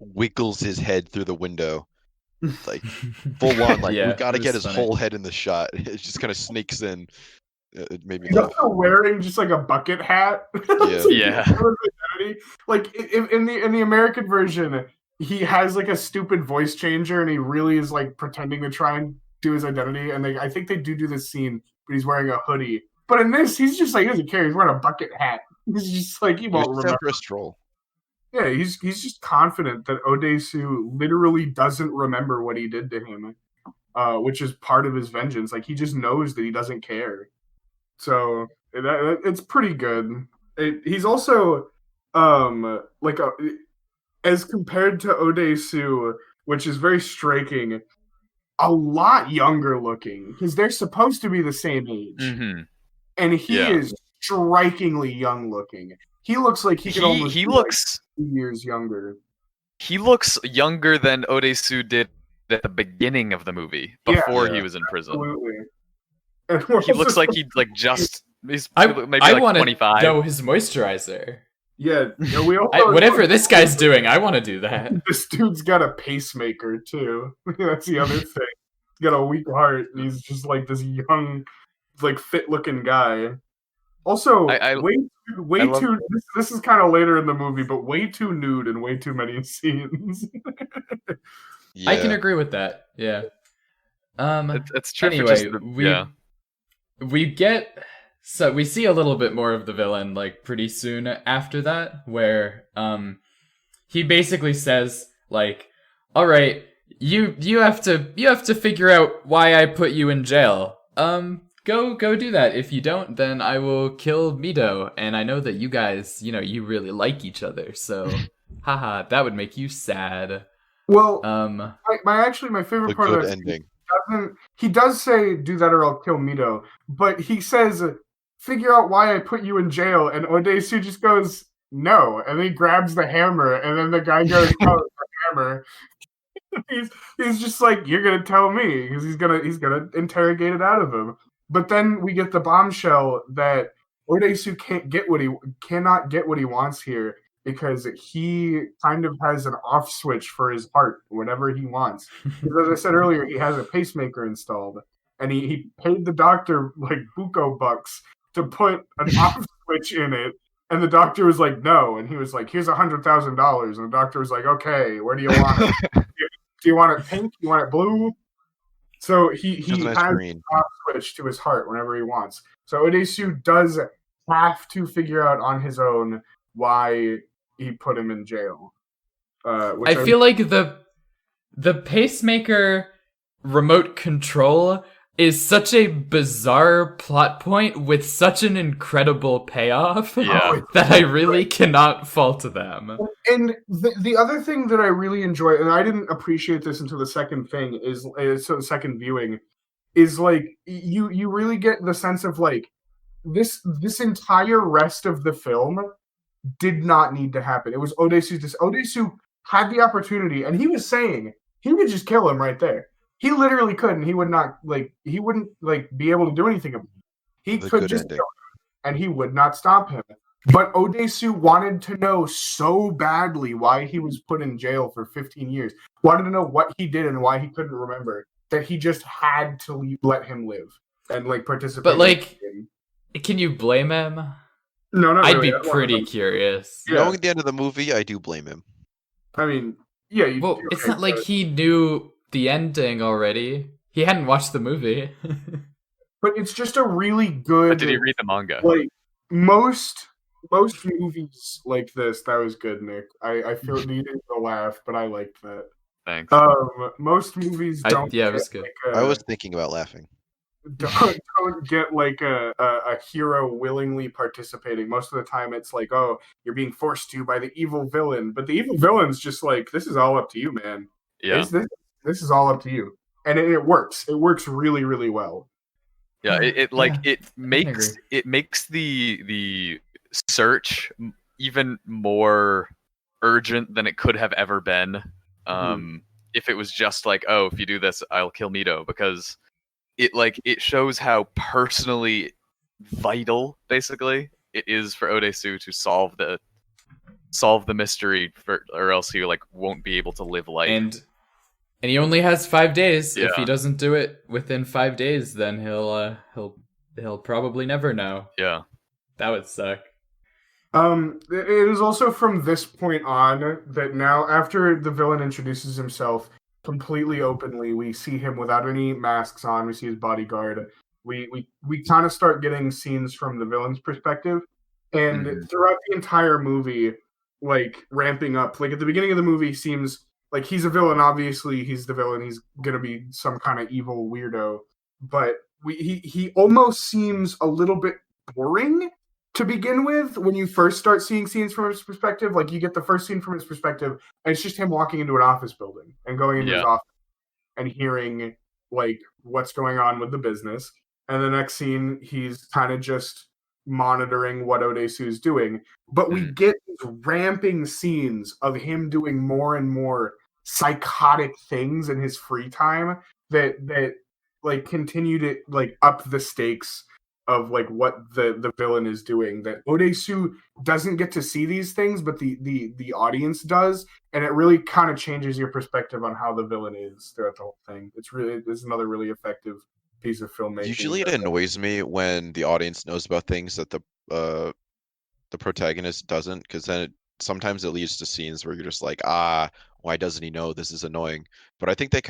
Speaker 6: wiggles his head through the window, like full on. Like we gotta get his whole head in the shot. It just kind of sneaks in. It made me laugh.
Speaker 5: He's also wearing just like a bucket hat.
Speaker 4: Yeah.
Speaker 5: Like in the American version, he has like a stupid voice changer, and he really is like pretending to try and do his identity. And I think they do this scene, but he's wearing a hoodie. But in this, he's just like, he doesn't care. He's wearing a bucket hat. He's just like, he won't remember.
Speaker 6: For a stroll.
Speaker 5: Yeah, he's just confident that Odesu literally doesn't remember what he did to him, which is part of his vengeance. Like, he just knows that he doesn't care. So it's pretty good. He's also as compared to Odesu, which is very striking, a lot younger looking because they're supposed to be the same age, and he is strikingly young looking. He looks like he
Speaker 4: looks
Speaker 5: 2 years younger.
Speaker 4: He looks younger than Odesu did at the beginning of the movie before he was in prison.
Speaker 5: Absolutely.
Speaker 4: He looks like he's maybe
Speaker 1: I
Speaker 4: like
Speaker 1: want
Speaker 4: 25.
Speaker 1: to know his moisturizer.
Speaker 5: Yeah, we also
Speaker 1: whatever this guy's doing, I want to do that.
Speaker 5: This dude's got a pacemaker too. That's the other thing. He's got a weak heart, and he's just like this young, like fit-looking guy. Also, way too. This is kind of later in the movie, but way too nude and way too many scenes.
Speaker 1: I can agree with that. Yeah.
Speaker 4: It's true.
Speaker 1: Anyway, we see a little bit more of the villain like pretty soon after that, where he basically says like, "All right, you have to figure out why I put you in jail. Go do that. If you don't, then I will kill Mido. And I know that you guys, you really like each other. So, haha, that would make you sad."
Speaker 5: Well, my favorite part of
Speaker 6: the
Speaker 5: that
Speaker 6: ending.
Speaker 5: He does say, "Do that or I'll kill Mido," but he says, "Figure out why I put you in jail," and Odesu just goes, "No," and then he grabs the hammer, and then the guy goes, "Oh, hammer. he's just like, you're gonna tell me, because he's gonna interrogate it out of him. But then we get the bombshell that Odesu cannot get what he wants here, because he kind of has an off switch for his heart whenever he wants. Because as I said earlier, he has a pacemaker installed, and he paid the doctor like buco bucks to put an off switch in it. And the doctor was like, no. And he was like, here's $100,000. And the doctor was like, okay, where do you want it? Do you want it pink? Do you want it blue? So he has an off switch to his heart whenever he wants. So Odesu does have to figure out on his own why he put him in jail.
Speaker 1: I feel like the pacemaker remote control is such a bizarre plot point with such an incredible payoff that I really cannot fault them.
Speaker 5: And the other thing that I really enjoy, and I didn't appreciate this until the second thing, so the second viewing, is like you really get the sense of like this entire rest of the film did not need to happen. It was Odesu had the opportunity, and he was saying he would just kill him right there. He literally could, and he wouldn't be able to do anything about it. He could just kill him, and he would not stop him. But Odesu wanted to know so badly why he was put in jail for 15 years. Wanted to know what he did and why he couldn't remember. That he just had to let him live and like participate.
Speaker 1: But like, can you blame him?
Speaker 5: No, not
Speaker 1: I'd
Speaker 5: really.
Speaker 1: be pretty curious.
Speaker 6: Knowing the end of the movie, I do blame him.
Speaker 5: I mean, yeah.
Speaker 1: It's not like he knew the ending already. He hadn't watched the movie.
Speaker 5: But it's just a really good.
Speaker 4: But did he read the manga?
Speaker 5: Like most movies like this, that was good, Nick. I feel you didn't laugh, but I liked that.
Speaker 4: Thanks.
Speaker 5: Most movies don't.
Speaker 1: Yeah, it was good.
Speaker 6: I was thinking about laughing.
Speaker 5: Don't get like a hero willingly participating. Most of the time, it's like, oh, you're being forced to by the evil villain. But the evil villain's just like, this is all up to you, man.
Speaker 4: Yeah.
Speaker 5: This is all up to you, and it works. It works really, really well.
Speaker 4: Yeah, it makes the search even more urgent than it could have ever been. If it was just like, oh, if you do this, I'll kill Mito, because it shows how personally vital, basically, it is for Odesu to solve the mystery, or else he won't be able to live life.
Speaker 1: And he only has 5 days. Yeah. If he doesn't do it within 5 days, then he'll probably never know.
Speaker 4: Yeah,
Speaker 1: that would suck.
Speaker 5: It is also from this point on that now, after the villain introduces himself completely openly, we see him without any masks on. We see his bodyguard. We kind of start getting scenes from the villain's perspective, and throughout the entire movie, like ramping up. Like at the beginning of the movie, seems like he's a villain. Obviously, he's the villain. He's gonna be some kind of evil weirdo. But he almost seems a little bit boring to begin with when you first start seeing scenes from his perspective. Like you get the first scene from his perspective, and it's just him walking into an office building and going into his office and hearing like what's going on with the business. And the next scene, he's kind of just monitoring what Odesu's doing. But we get these ramping scenes of him doing more and more psychotic things in his free time that like continue to like up the stakes of like what the villain is doing. That Odesu doesn't get to see these things, but the audience does, and it really kind of changes your perspective on how the villain is throughout the whole thing. It's another really effective piece of filmmaking.
Speaker 6: Usually it annoys me when the audience knows about things that the protagonist doesn't, because then sometimes it leads to scenes where you're just like, why doesn't he know? This is annoying. But I think they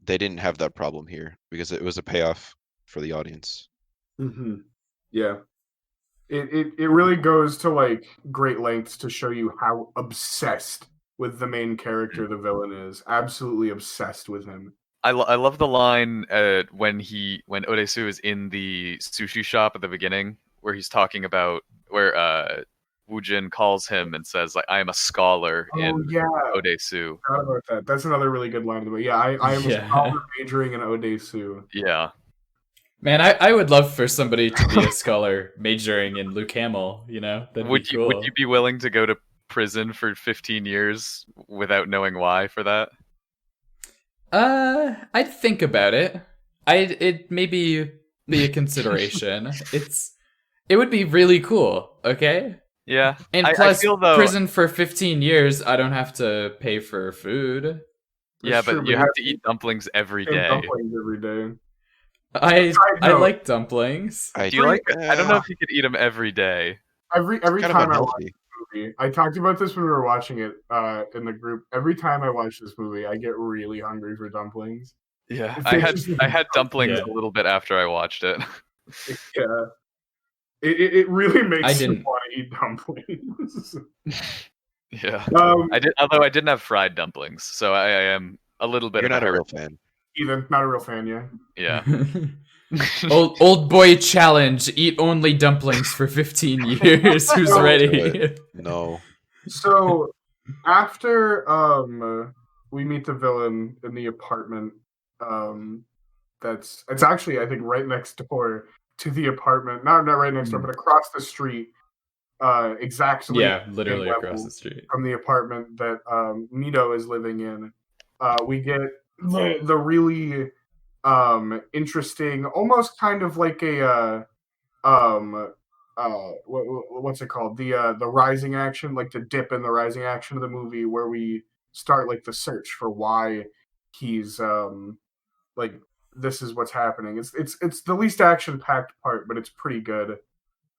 Speaker 6: didn't have that problem here because it was a payoff for the audience.
Speaker 5: Yeah, it really goes to like great lengths to show you how obsessed with the main character the villain is. Absolutely obsessed with him.
Speaker 4: I love the line when Odesu is in the sushi shop at the beginning, where he's talking about where Woojin calls him and says like, I am a scholar in Odesu.
Speaker 5: I forgot about that. That's another really good line of the movie. Yeah, I am a scholar majoring in Odesu.
Speaker 4: Yeah.
Speaker 1: Man, I would love for somebody to be a scholar majoring in Luke Hamill, you know? That'd be cool.
Speaker 4: Would you be willing to go to prison for 15 years without knowing why for that?
Speaker 1: I'd think about it. It maybe be a consideration. It would be really cool, okay?
Speaker 4: Yeah.
Speaker 1: And
Speaker 4: I
Speaker 1: plus,
Speaker 4: feel though.
Speaker 1: prison for 15 years, I don't have to pay for food.
Speaker 4: Yeah,
Speaker 5: That's
Speaker 4: but
Speaker 5: true,
Speaker 4: you have to eat dumplings every
Speaker 5: Same
Speaker 4: day.
Speaker 5: dumplings every day.
Speaker 1: I
Speaker 5: note.
Speaker 1: like dumplings.
Speaker 6: I
Speaker 4: Do you like? I don't know if you could eat them every day.
Speaker 5: Every
Speaker 6: kind of
Speaker 5: time I watch
Speaker 6: unhealthy.
Speaker 5: this movie, I talked about this when we were watching it in the group. Every time I watch this movie, I get really hungry for dumplings.
Speaker 4: Yeah,
Speaker 5: It's
Speaker 4: I had dumplings
Speaker 1: Yeah.
Speaker 4: a little bit after I watched it.
Speaker 5: Yeah, it really makes
Speaker 1: I
Speaker 5: me
Speaker 1: didn't.
Speaker 5: want to eat dumplings.
Speaker 4: Yeah,
Speaker 5: um,
Speaker 4: although I didn't have fried dumplings, so I am a little bit.
Speaker 6: You're
Speaker 4: of
Speaker 6: not a
Speaker 4: hurt.
Speaker 6: real fan.
Speaker 5: Ethan, not a real fan, yeah.
Speaker 4: Yeah.
Speaker 1: Old boy challenge: eat only dumplings for 15 years. Who's
Speaker 5: No.
Speaker 1: ready?
Speaker 6: No.
Speaker 5: So after we meet the villain in the apartment, it's actually I think right next door to the apartment. Not right next door, but across the street. Exactly.
Speaker 1: Yeah, literally
Speaker 5: same
Speaker 1: across
Speaker 5: level
Speaker 1: the street.
Speaker 5: from the apartment that Mito is living in. We get the really interesting, almost kind of like a what's it called? The rising action, like the dip in the rising action of the movie, where we start like the search for why he's like this is what's happening. It's the least action packed part, but it's pretty good.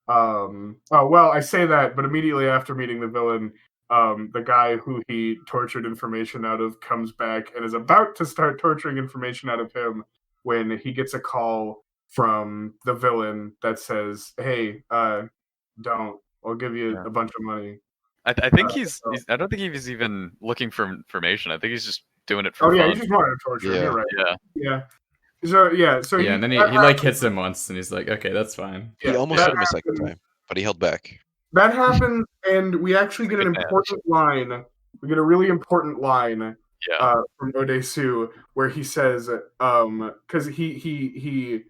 Speaker 5: Oh well, I say that, but immediately after meeting the villain, the guy who he tortured information out of comes back and is about to start torturing information out of him when he gets a call from the villain that says, "Hey, don't. I'll give you a bunch of money."
Speaker 4: I think he's. I don't think he's even looking for information. I think he's just doing it for
Speaker 5: Oh
Speaker 4: fun.
Speaker 5: yeah, he just wanted to torture him.
Speaker 6: Yeah.
Speaker 5: You're right.
Speaker 4: Yeah.
Speaker 5: Yeah. So
Speaker 1: Yeah, and then he like hits him once, and he's like, "Okay, that's fine."
Speaker 6: He
Speaker 5: yeah,
Speaker 6: almost
Speaker 5: that
Speaker 6: hit him a second
Speaker 5: happened.
Speaker 6: time, but he held back.
Speaker 5: That happens, and we actually get an
Speaker 4: Good man.
Speaker 5: important line. We get a really important line
Speaker 4: Yeah.
Speaker 5: from Odesu where he says, because he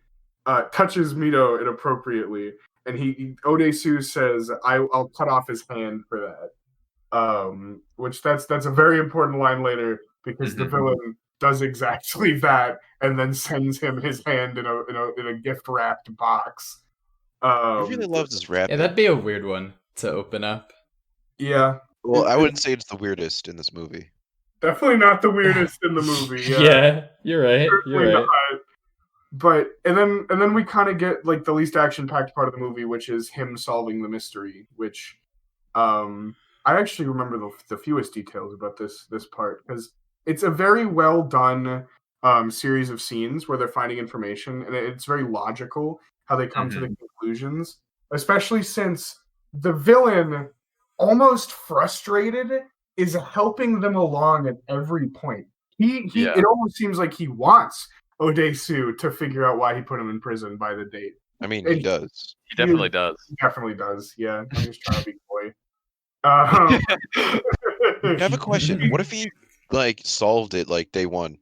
Speaker 5: touches Mito inappropriately, and Odesu says, I'll cut off his hand for that." Which that's a very important line later because the villain does exactly that, and then sends him his hand in a gift wrapped box.
Speaker 6: He really loves his rap.
Speaker 1: Yeah, that'd be a weird one to open up.
Speaker 5: Yeah.
Speaker 6: Well, I wouldn't say it's the weirdest in this movie.
Speaker 5: Definitely not the weirdest in the movie.
Speaker 1: Yeah, you're right. You're
Speaker 5: Certainly
Speaker 1: right.
Speaker 5: not. But and then we kind of get like the least action packed part of the movie, which is him solving the mystery. Which I actually remember the fewest details about this part because it's a very well done series of scenes where they're finding information, and it's very logical how they come to the conclusions. Especially since the villain, almost frustrated, is helping them along at every point. It almost seems like he wants Odesu to figure out why he put him in prison by the date.
Speaker 6: I mean, he does.
Speaker 4: He definitely does.
Speaker 5: He definitely does. Yeah, I'm just trying to be coy.
Speaker 6: I have a question. What if he like solved it like day one,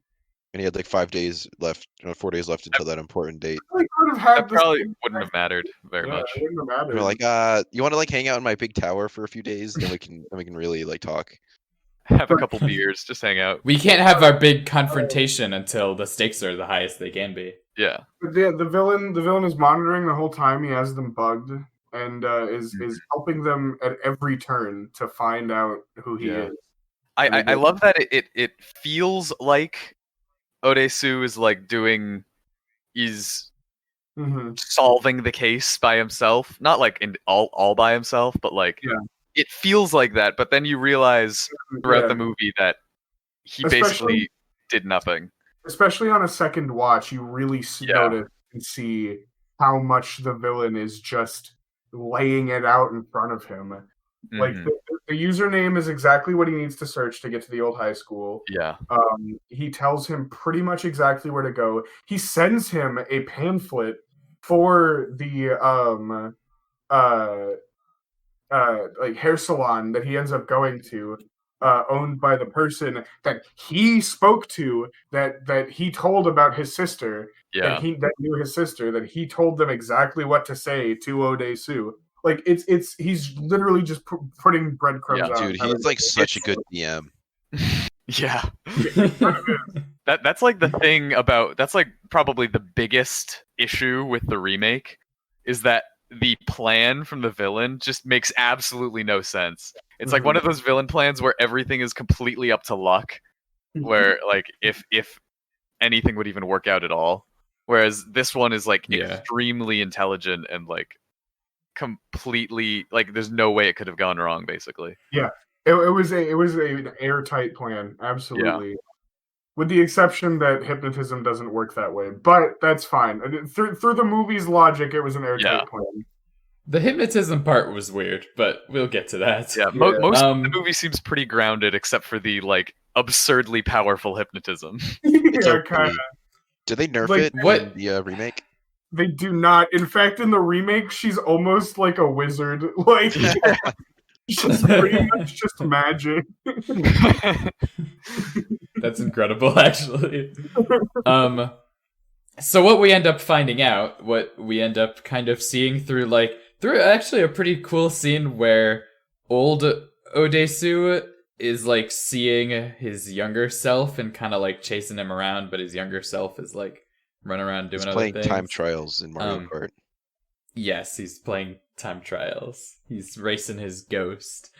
Speaker 6: and he had like 5 days left, 4 days left until that important date?
Speaker 5: We could have had
Speaker 4: That probably wouldn't have mattered very much.
Speaker 5: It wouldn't have mattered.
Speaker 6: We're like, you want to like hang out in my big tower for a few days, then we can really like talk.
Speaker 4: Have a couple beers, just hang out.
Speaker 1: We can't have our big confrontation until the stakes are the highest they can be.
Speaker 4: Yeah.
Speaker 5: But the villain is monitoring the whole time. He has them bugged and is helping them at every turn to find out who he is.
Speaker 4: I love that it feels like Odesu is like he's solving the case by himself, not like all by himself, but like it feels like that. But then you realize throughout the movie that he basically did nothing. Especially
Speaker 5: on a second watch, you really notice and see how much the villain is just laying it out in front of him. Like the username is exactly what he needs to search to get to the old high school.
Speaker 4: Yeah.
Speaker 5: He tells him pretty much exactly where to go. He sends him a pamphlet for the like hair salon that he ends up going to, owned by the person that he spoke to, that he told about his sister.
Speaker 4: Yeah.
Speaker 5: That knew his sister, that he told them exactly what to say to Odesu. Like it's he's literally just putting breadcrumbs
Speaker 4: Yeah,
Speaker 5: out.
Speaker 6: Dude, he's like such a good DM.
Speaker 4: Yeah.
Speaker 5: Kind of is.
Speaker 4: That's like the thing about that's like probably the biggest issue with the remake is that the plan from the villain just makes absolutely no sense. It's like one of those villain plans where everything is completely up to luck, where like if anything would even work out at all. Whereas this one is like extremely intelligent and like completely like there's no way it could have gone wrong basically.
Speaker 5: Yeah. It was an airtight plan, absolutely. With the exception that hypnotism doesn't work that way, but that's fine. Through the movie's logic, it was an airtight plan.
Speaker 1: The hypnotism part was weird, but we'll get to that.
Speaker 4: Yeah, most of the movie seems pretty grounded, except for the like absurdly powerful hypnotism.
Speaker 5: Yeah, kind of.
Speaker 6: Did they nerf
Speaker 5: Like,
Speaker 6: it in the remake?
Speaker 5: They do not. In fact, in the remake, she's almost like a wizard. Like, she's pretty much just magic.
Speaker 1: That's incredible, actually. So what we end up finding out, what we end up kind of seeing through actually a pretty cool scene where old Odesu is like seeing his younger self and kind of like chasing him around, but his younger self is like running around doing other things.
Speaker 6: He's playing time trials in Mario Kart.
Speaker 1: Yes, he's playing time trials. He's racing his ghost.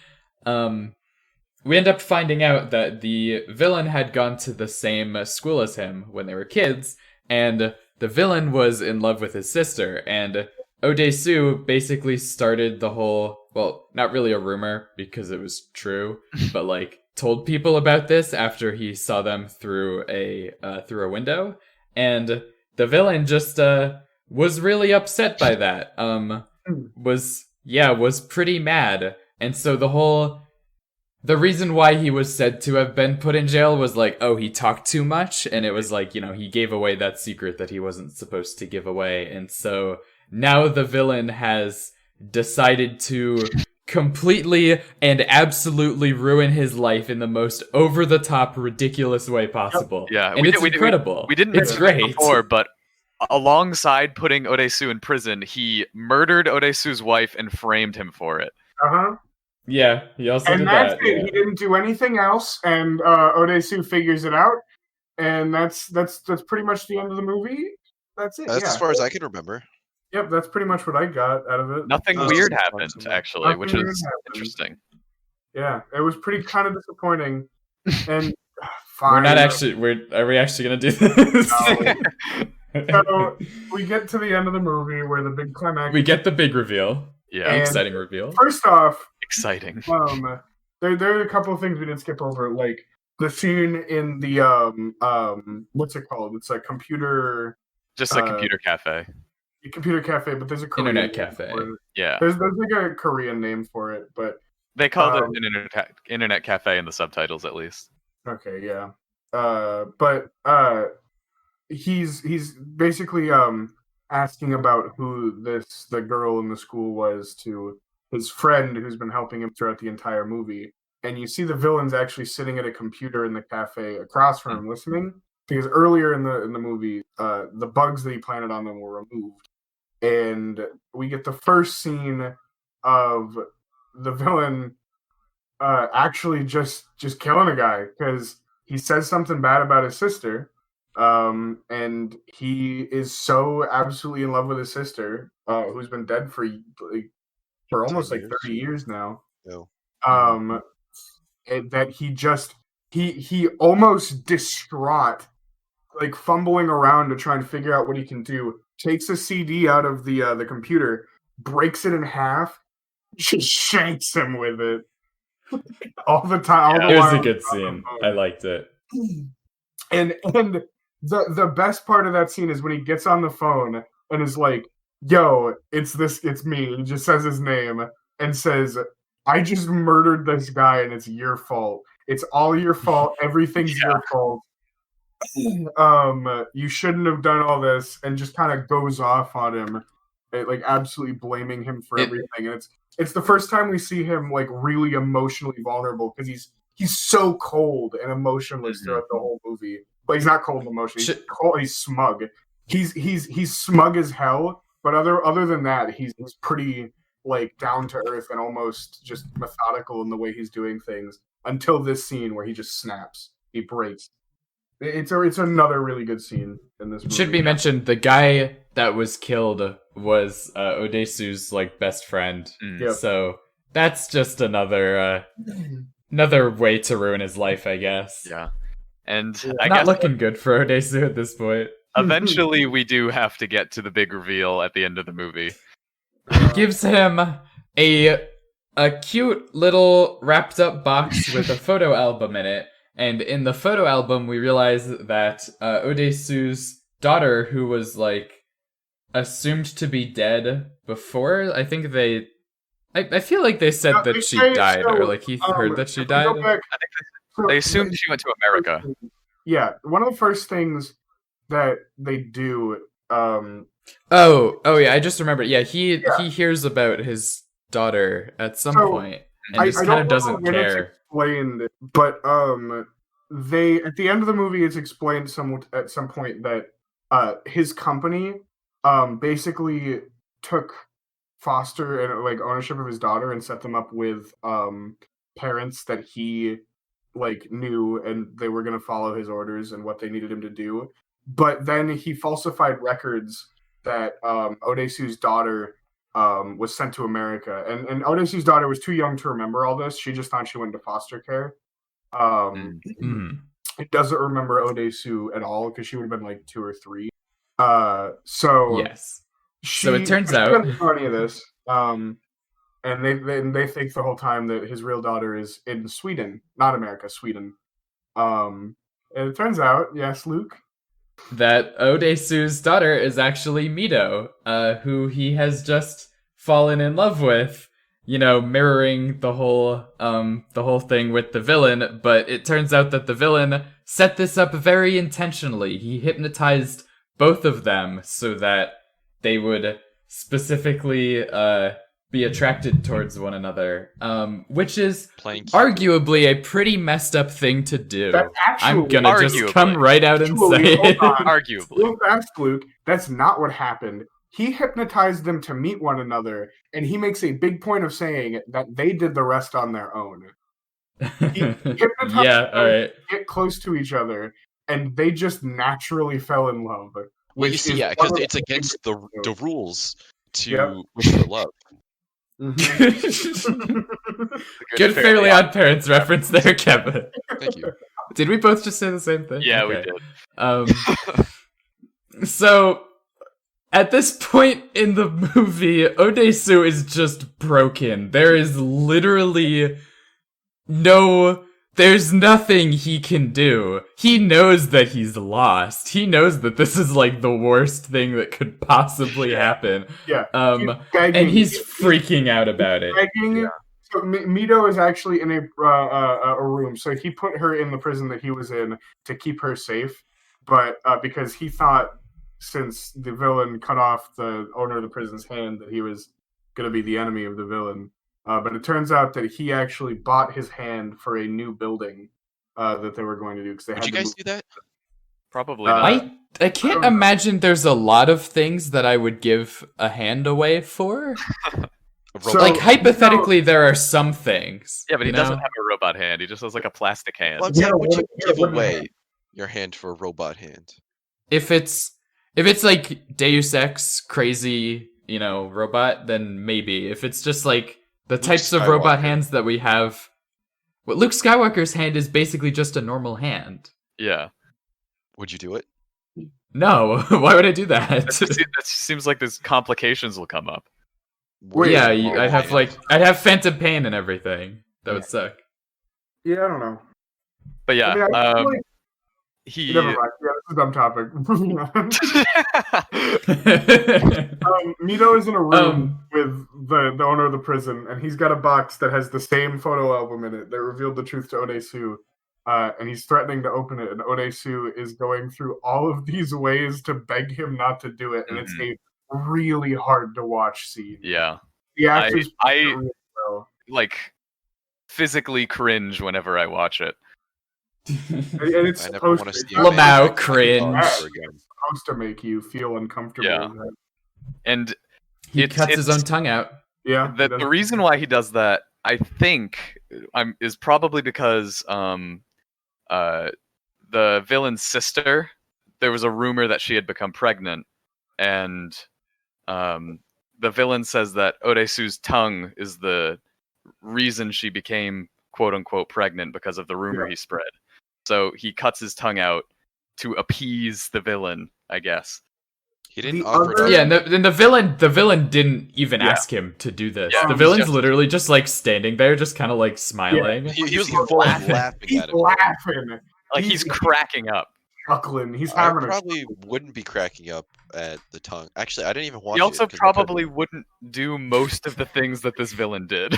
Speaker 1: We end up finding out that the villain had gone to the same school as him when they were kids, and the villain was in love with his sister, and Odesu basically started the whole, well, not really a rumor because it was true, but like told people about this after he saw them through a window, and the villain just was really upset by that. Was pretty mad, and so the reason why he was said to have been put in jail was like, oh, he talked too much, and it was like, you know, he gave away that secret that he wasn't supposed to give away, and so now the villain has decided to completely and absolutely ruin his life in the most over-the-top, ridiculous way possible.
Speaker 4: Yeah,
Speaker 1: and it's incredible.
Speaker 4: We didn't mention it before, but alongside putting Odesu in prison, he murdered Odesu's wife and framed him for it.
Speaker 5: Uh-huh.
Speaker 1: Yeah, he also did that.
Speaker 5: It. Yeah. He didn't do anything else, and Odesu figures it out, and that's pretty much the end of the movie. That's it.
Speaker 6: That's as far as I can remember.
Speaker 5: Yep, that's pretty much what I got out of it.
Speaker 4: Nothing weird happened, actually, which is interesting.
Speaker 5: Yeah, it was pretty kind of disappointing, and fine.
Speaker 1: We're not actually. Are we actually gonna do this?
Speaker 5: No. So we get to the end of the movie where the big climax.
Speaker 1: We get the big reveal.
Speaker 4: Yeah,
Speaker 1: exciting reveal.
Speaker 5: First off,
Speaker 4: exciting.
Speaker 5: There are a couple of things we didn't skip over, like the scene in the what's it called? It's a computer.
Speaker 4: Just a computer cafe.
Speaker 5: A computer cafe, but there's a Korean
Speaker 1: internet cafe.
Speaker 4: Yeah,
Speaker 5: there's like a Korean name for it, but
Speaker 4: they called it an internet cafe in the subtitles, at least.
Speaker 5: Okay, yeah. But he's basically asking about who the girl in the school was to his friend who's been helping him throughout the entire movie. And you see the villain's actually sitting at a computer in the cafe across from him listening, because earlier in the movie, the bugs that he planted on them were removed. And we get the first scene of the villain actually just killing a guy because he says something bad about his sister. And he is so absolutely in love with his sister, who's been dead for almost like 30 years now.
Speaker 6: No.
Speaker 5: That he almost distraught, like fumbling around to try and figure out what he can do, takes a CD out of the computer, breaks it in half, just shanks him with it all the time.
Speaker 1: It was a good scene. I liked it.
Speaker 5: And the best part of that scene is when he gets on the phone and is like, yo, it's me. He just says his name and says, I just murdered this guy and it's your fault. It's all your fault. Everything's your fault. You shouldn't have done all this, and just kind of goes off on him, like absolutely blaming him for everything. And it's the first time we see him like really emotionally vulnerable, because he's so cold and emotionless throughout the whole movie. But he's not cold and emotional. He's cold. He's smug. He's smug as hell. But other than that, he's pretty like down to earth and almost just methodical in the way he's doing things until this scene where he just snaps. He breaks. It's another really good scene in this movie.
Speaker 1: Should be mentioned, the guy that was killed was Odesu's like best friend.
Speaker 5: Yep.
Speaker 1: So that's just another way to ruin his life, I guess.
Speaker 4: Yeah. And
Speaker 1: I guess looking good for Odesu at this point.
Speaker 4: Eventually, we do have to get to the big reveal at the end of the movie.
Speaker 1: He gives him a cute little wrapped up box with a photo album in it. And in the photo album, we realize that Odesu's daughter, who was like assumed to be dead before, I think I feel like they said that she died, or like he heard that she died.
Speaker 4: They assumed she went to America.
Speaker 5: Yeah, one of the first things that they do.
Speaker 1: Oh yeah, I just remembered. Yeah, he hears about his daughter at some point, and just kind of doesn't care.
Speaker 5: Explained, but they at the end of the movie, it's explained at some point that his company basically took foster and like ownership of his daughter and set them up with parents that he like knew, and they were going to follow his orders and what they needed him to do. But then he falsified records that Odesu's daughter was sent to America, and Odesu's daughter was too young to remember all this. She just thought she went into foster care. It doesn't remember Odesu at all because she would have been like 2 or 3. So
Speaker 1: yes. So it turns out
Speaker 5: doesn't know any of this. And they think the whole time that his real daughter is in Sweden, not America, Sweden. And it turns out, yes, Luke,
Speaker 1: that Odesu's daughter is actually Mido, who he has just fallen in love with, you know, mirroring the whole thing with the villain. But it turns out that the villain set this up very intentionally. He hypnotized both of them so that they would specifically be attracted towards one another, which is arguably a pretty messed up thing to do. I'm gonna just come right out and say it.
Speaker 4: Arguably.
Speaker 5: Real fast, Luke, that's not what happened. He hypnotized them to meet one another, and he makes a big point of saying that they did the rest on their own. He hypnotized them to get close to each other, and they just naturally fell in love.
Speaker 6: Well, you see, because it's against the rules to wish for love.
Speaker 1: Good Fairly Odd Parents reference there, Kevin.
Speaker 6: Thank you.
Speaker 1: Did we both just say the same thing?
Speaker 4: Yeah,
Speaker 1: okay.
Speaker 4: We did.
Speaker 1: So, at this point in the movie, Odesu is just broken. There is literally there's nothing he can do. He knows that he's lost. He knows that this is like the worst thing that could possibly happen.
Speaker 5: Yeah.
Speaker 1: And he's freaking out about it.
Speaker 5: Yeah. So Mido is actually in a room. So he put her in the prison that he was in to keep her safe. But because he thought, since the villain cut off the owner of the prison's hand, that he was going to be the enemy of the villain. But it turns out that he actually bought his hand for a new building that they were going to do.
Speaker 6: Would you guys do that?
Speaker 4: Probably not.
Speaker 1: I can't imagine there's a lot of things that I would give a hand away for. Like, hypothetically, there are some things.
Speaker 4: Yeah, but he doesn't have a robot hand. He just has like a plastic hand.
Speaker 6: Well, would you give away your hand for a robot hand?
Speaker 1: If it's like Deus Ex crazy, you know, robot, then maybe. If it's just like the types of robot hands that we have, Luke Skywalker's hand is basically just a normal hand.
Speaker 4: Yeah.
Speaker 6: Would you do it?
Speaker 1: No. Why would I do that?
Speaker 4: That seems like there's complications will come up.
Speaker 1: Yeah, I'd have phantom pain and everything. That would suck.
Speaker 5: Yeah, I don't know.
Speaker 4: But yeah,
Speaker 5: Never mind. Yeah, this is a dumb topic. Mido is in a room with the owner of the prison, and he's got a box that has the same photo album in it that revealed the truth to Odesu. And he's threatening to open it, and Odesu is going through all of these ways to beg him not to do it, and it's a really hard to watch scene.
Speaker 4: Yeah.
Speaker 5: The actors
Speaker 4: I like physically cringe whenever I watch it.
Speaker 5: And it's supposed to
Speaker 1: Lamau cringe.
Speaker 5: It's supposed to make you feel uncomfortable.
Speaker 4: Yeah. And
Speaker 1: he cuts his own tongue out.
Speaker 5: Yeah.
Speaker 4: The reason why he does that, I think, is probably because the villain's sister, there was a rumor that she had become pregnant, and the villain says that Odesu's tongue is the reason she became quote unquote pregnant because of the rumor he spread. So he cuts his tongue out to appease the villain, I guess.
Speaker 6: He didn't
Speaker 5: The
Speaker 6: offer
Speaker 5: other-
Speaker 6: to.
Speaker 1: Yeah, and the villain didn't even ask him to do this.
Speaker 4: Yeah,
Speaker 1: the
Speaker 4: he's
Speaker 1: villain's
Speaker 4: just-
Speaker 1: literally just like standing there, just kind of like smiling.
Speaker 6: He was
Speaker 4: He's
Speaker 6: full on
Speaker 1: laughing.
Speaker 6: laughing
Speaker 5: He's
Speaker 6: at him.
Speaker 5: laughing.
Speaker 4: Like he's cracking up.
Speaker 5: chuckling. He's
Speaker 6: I
Speaker 5: having a
Speaker 6: probably wouldn't be cracking up at the tongue. Actually, I didn't even watch
Speaker 4: He also
Speaker 6: it. 'cause I tried-
Speaker 4: probably wouldn't do most of the things that this villain did.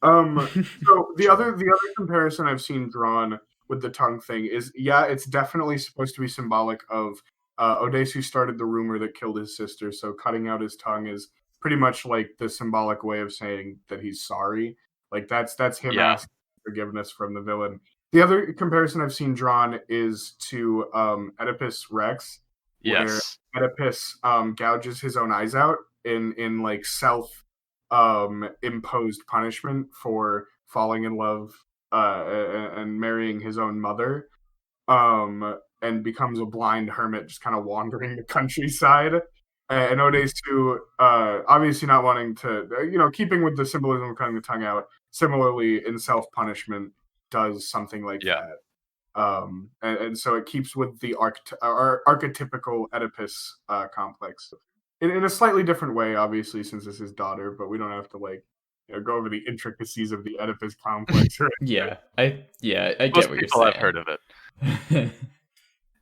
Speaker 5: So the other comparison I've seen drawn with the tongue thing is, yeah, it's definitely supposed to be symbolic of Odesu started the rumor that killed his sister, so cutting out his tongue is pretty much like the symbolic way of saying that he's sorry. Like that's him
Speaker 4: Yeah.
Speaker 5: asking forgiveness from the villain. The other comparison I've seen drawn is to Oedipus Rex, where
Speaker 4: Yes.
Speaker 5: Oedipus gouges his own eyes out in like self imposed punishment for falling in love and marrying his own mother, and becomes a blind hermit just kind of wandering the countryside. And Odesu, obviously not wanting to, keeping with the symbolism of cutting the tongue out, similarly in self punishment does something like that. And so it keeps with the archetypical Oedipus complex in a slightly different way, obviously, since this is daughter, but we don't have to go over the intricacies of the Oedipus complex. Or
Speaker 1: I get
Speaker 4: Most
Speaker 1: what
Speaker 4: people
Speaker 1: you're
Speaker 4: have
Speaker 1: saying.
Speaker 4: heard of it.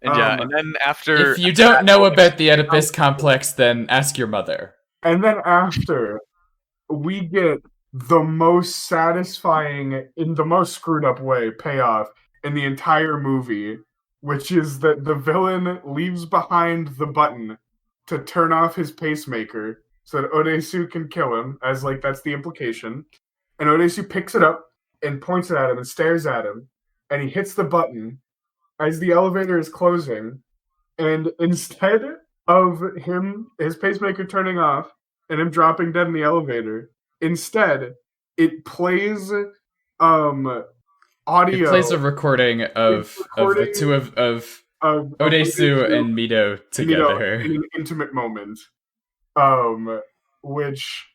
Speaker 4: And then after
Speaker 1: If you don't know about the Oedipus complex, then ask your mother.
Speaker 5: And then after, we get the most satisfying, in the most screwed up way, payoff in the entire movie, which is that the villain leaves behind the button to turn off his pacemaker so that Odesu can kill him, as that's the implication. And Odesu picks it up and points it at him and stares at him, and he hits the button as the elevator is closing, and instead of his pacemaker turning off and him dropping dead in the elevator, instead it plays audio.
Speaker 1: It plays a recording of the two of Odesu and Mito together.
Speaker 5: in an intimate moment, which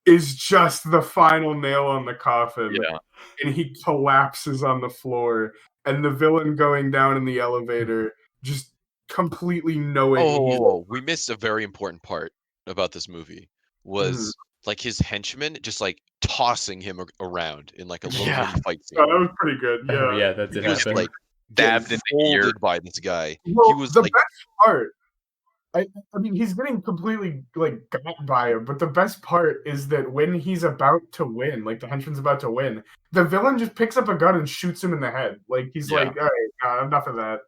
Speaker 5: is just the final nail on the coffin.
Speaker 4: Yeah.
Speaker 5: And he collapses on the floor, and the villain going down in the elevator just completely knowing.
Speaker 6: Oh, we missed a very important part about this movie. Was his henchmen just tossing him around in a little mini fight scene.
Speaker 5: Oh, that was pretty good. Yeah,
Speaker 1: Oh, yeah, that did
Speaker 6: He was
Speaker 1: happen.
Speaker 4: Stabbed in the ear.
Speaker 6: folded by this guy.
Speaker 5: Well,
Speaker 6: He was
Speaker 5: the best part. I mean, he's getting completely got by him, but the best part is that when he's about to win, the henchman's about to win, the villain just picks up a gun and shoots him in the head. He's
Speaker 4: Yeah.
Speaker 5: all right, enough of that.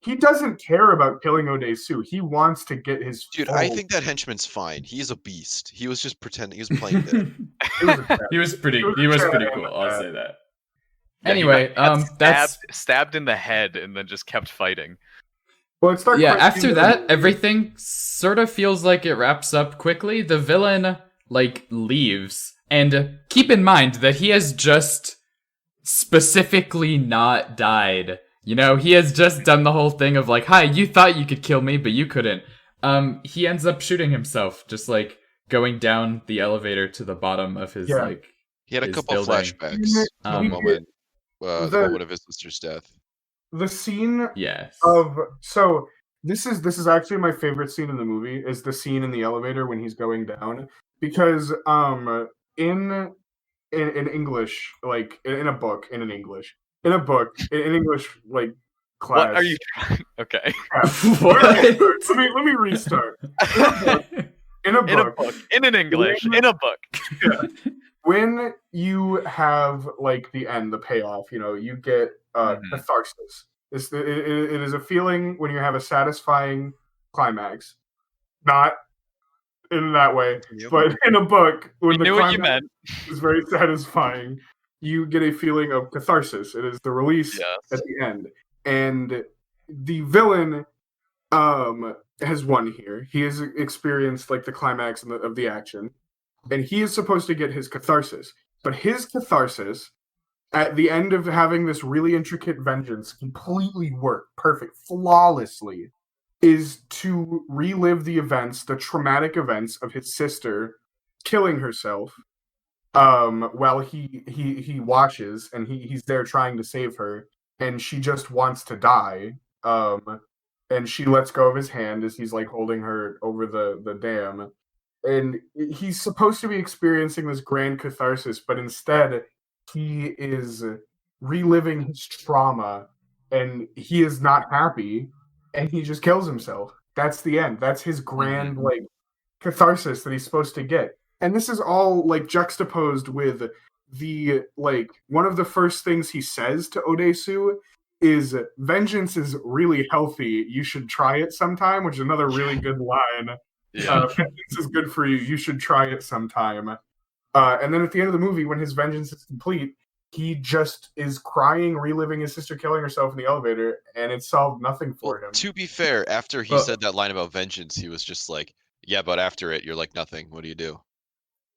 Speaker 5: He doesn't care about killing Odesu. He wants to get his.
Speaker 6: Dude,
Speaker 5: full-
Speaker 6: I think that henchman's fine. He's a beast. He was just pretending. He was playing dead.
Speaker 5: It was a trap.
Speaker 1: He was pretty cool. I'll say that.
Speaker 4: Yeah, he
Speaker 1: Anyway,
Speaker 4: got
Speaker 1: that's
Speaker 4: stabbed in the head and then just kept fighting.
Speaker 5: Well, it starts
Speaker 1: after that, everything sort of feels like it wraps up quickly. The villain leaves, and keep in mind that he has just specifically not died. He has just done the whole thing of hi, you thought you could kill me, but you couldn't. He ends up shooting himself, just going down the elevator to the bottom of his
Speaker 6: He had a
Speaker 1: his
Speaker 6: couple
Speaker 1: building.
Speaker 6: flashbacks. The moment of his sister's death.
Speaker 5: The scene
Speaker 1: Yes.
Speaker 5: This is actually my favorite scene in the movie, is the scene in the elevator when he's going down, because in English, in English class.
Speaker 4: What are you trying? Okay.
Speaker 1: What?
Speaker 5: Let me restart. In a book.
Speaker 4: In an English. In a book.
Speaker 5: When you have the end, the payoff, you get catharsis. It is a feeling when you have a satisfying climax. Not in that way, but in a book, when
Speaker 4: We knew
Speaker 5: the
Speaker 4: what you
Speaker 5: climax
Speaker 4: meant.
Speaker 5: is very satisfying, you get a feeling of catharsis. It is the release
Speaker 4: Yes.
Speaker 5: at the end. And the villain has won here. He has experienced the climax of the action. and he is supposed to get his catharsis. But his catharsis, at the end of having this really intricate vengeance completely work perfect, flawlessly, is to relive the events, the traumatic events of his sister killing herself, while he watches, and he's there trying to save her, and she just wants to die. And she lets go of his hand as he's like holding her over the dam. And he's supposed to be experiencing this grand catharsis, but instead he is reliving his trauma, and he is not happy, and he just kills himself. That's the end. That's his grand like catharsis that he's supposed to get. And this is all like juxtaposed with the like one of the first things he says to Odesu is vengeance is really healthy. You should try it sometime, which is another really good line.
Speaker 4: Yeah.
Speaker 5: Vengeance is good for you. You should try it sometime. And then at the end of the movie, when his vengeance is complete, he just is crying, reliving his sister killing herself in the elevator, and it solved nothing for him.
Speaker 6: To be fair, after he said that line about vengeance, he was just like, yeah, but after it, you're like nothing. What do you do?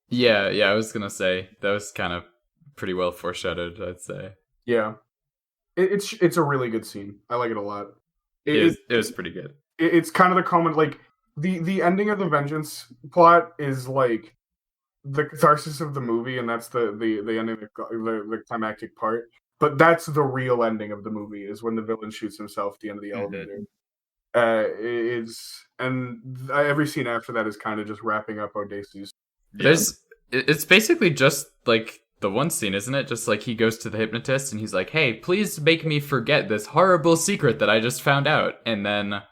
Speaker 1: Yeah, I was gonna say that was kind of pretty well foreshadowed, I'd say.
Speaker 5: Yeah, it's a really good scene. I like it a lot.
Speaker 1: It was pretty good.
Speaker 5: It's kind of the common like the ending of the vengeance plot is like the catharsis of the movie, and that's the ending, the climactic part. But that's the real ending of the movie is when the villain shoots himself at the end of the elevator. Every scene after that is kind of just wrapping up Odesu's.
Speaker 1: It's basically just like the one scene, isn't it? Just like he goes to the hypnotist and he's like, "Hey, please make me forget this horrible secret that I just found out." And then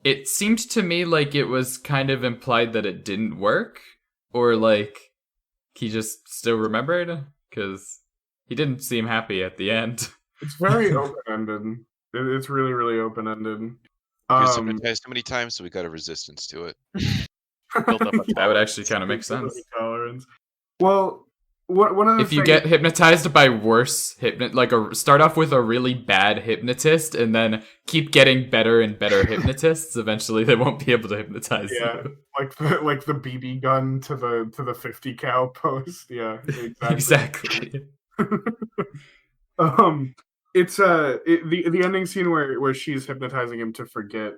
Speaker 1: it seemed to me like it was kind of implied that it didn't work, or like he just still remembered, because he didn't seem happy at the end.
Speaker 5: It's very open-ended. It's really, really open-ended.
Speaker 6: He was hypnotized so many times, so we got a resistance to it.
Speaker 4: Built up a
Speaker 1: That would actually kind of make sense.
Speaker 5: Tolerance. Well, one of the
Speaker 1: If you get hypnotized by worse start off with a really bad hypnotist and then keep getting better and better hypnotists, eventually they won't be able to hypnotize you.
Speaker 5: like the BB gun to the 50 cal post. Yeah,
Speaker 1: Exactly.
Speaker 5: It's the ending scene where she's hypnotizing him to forget.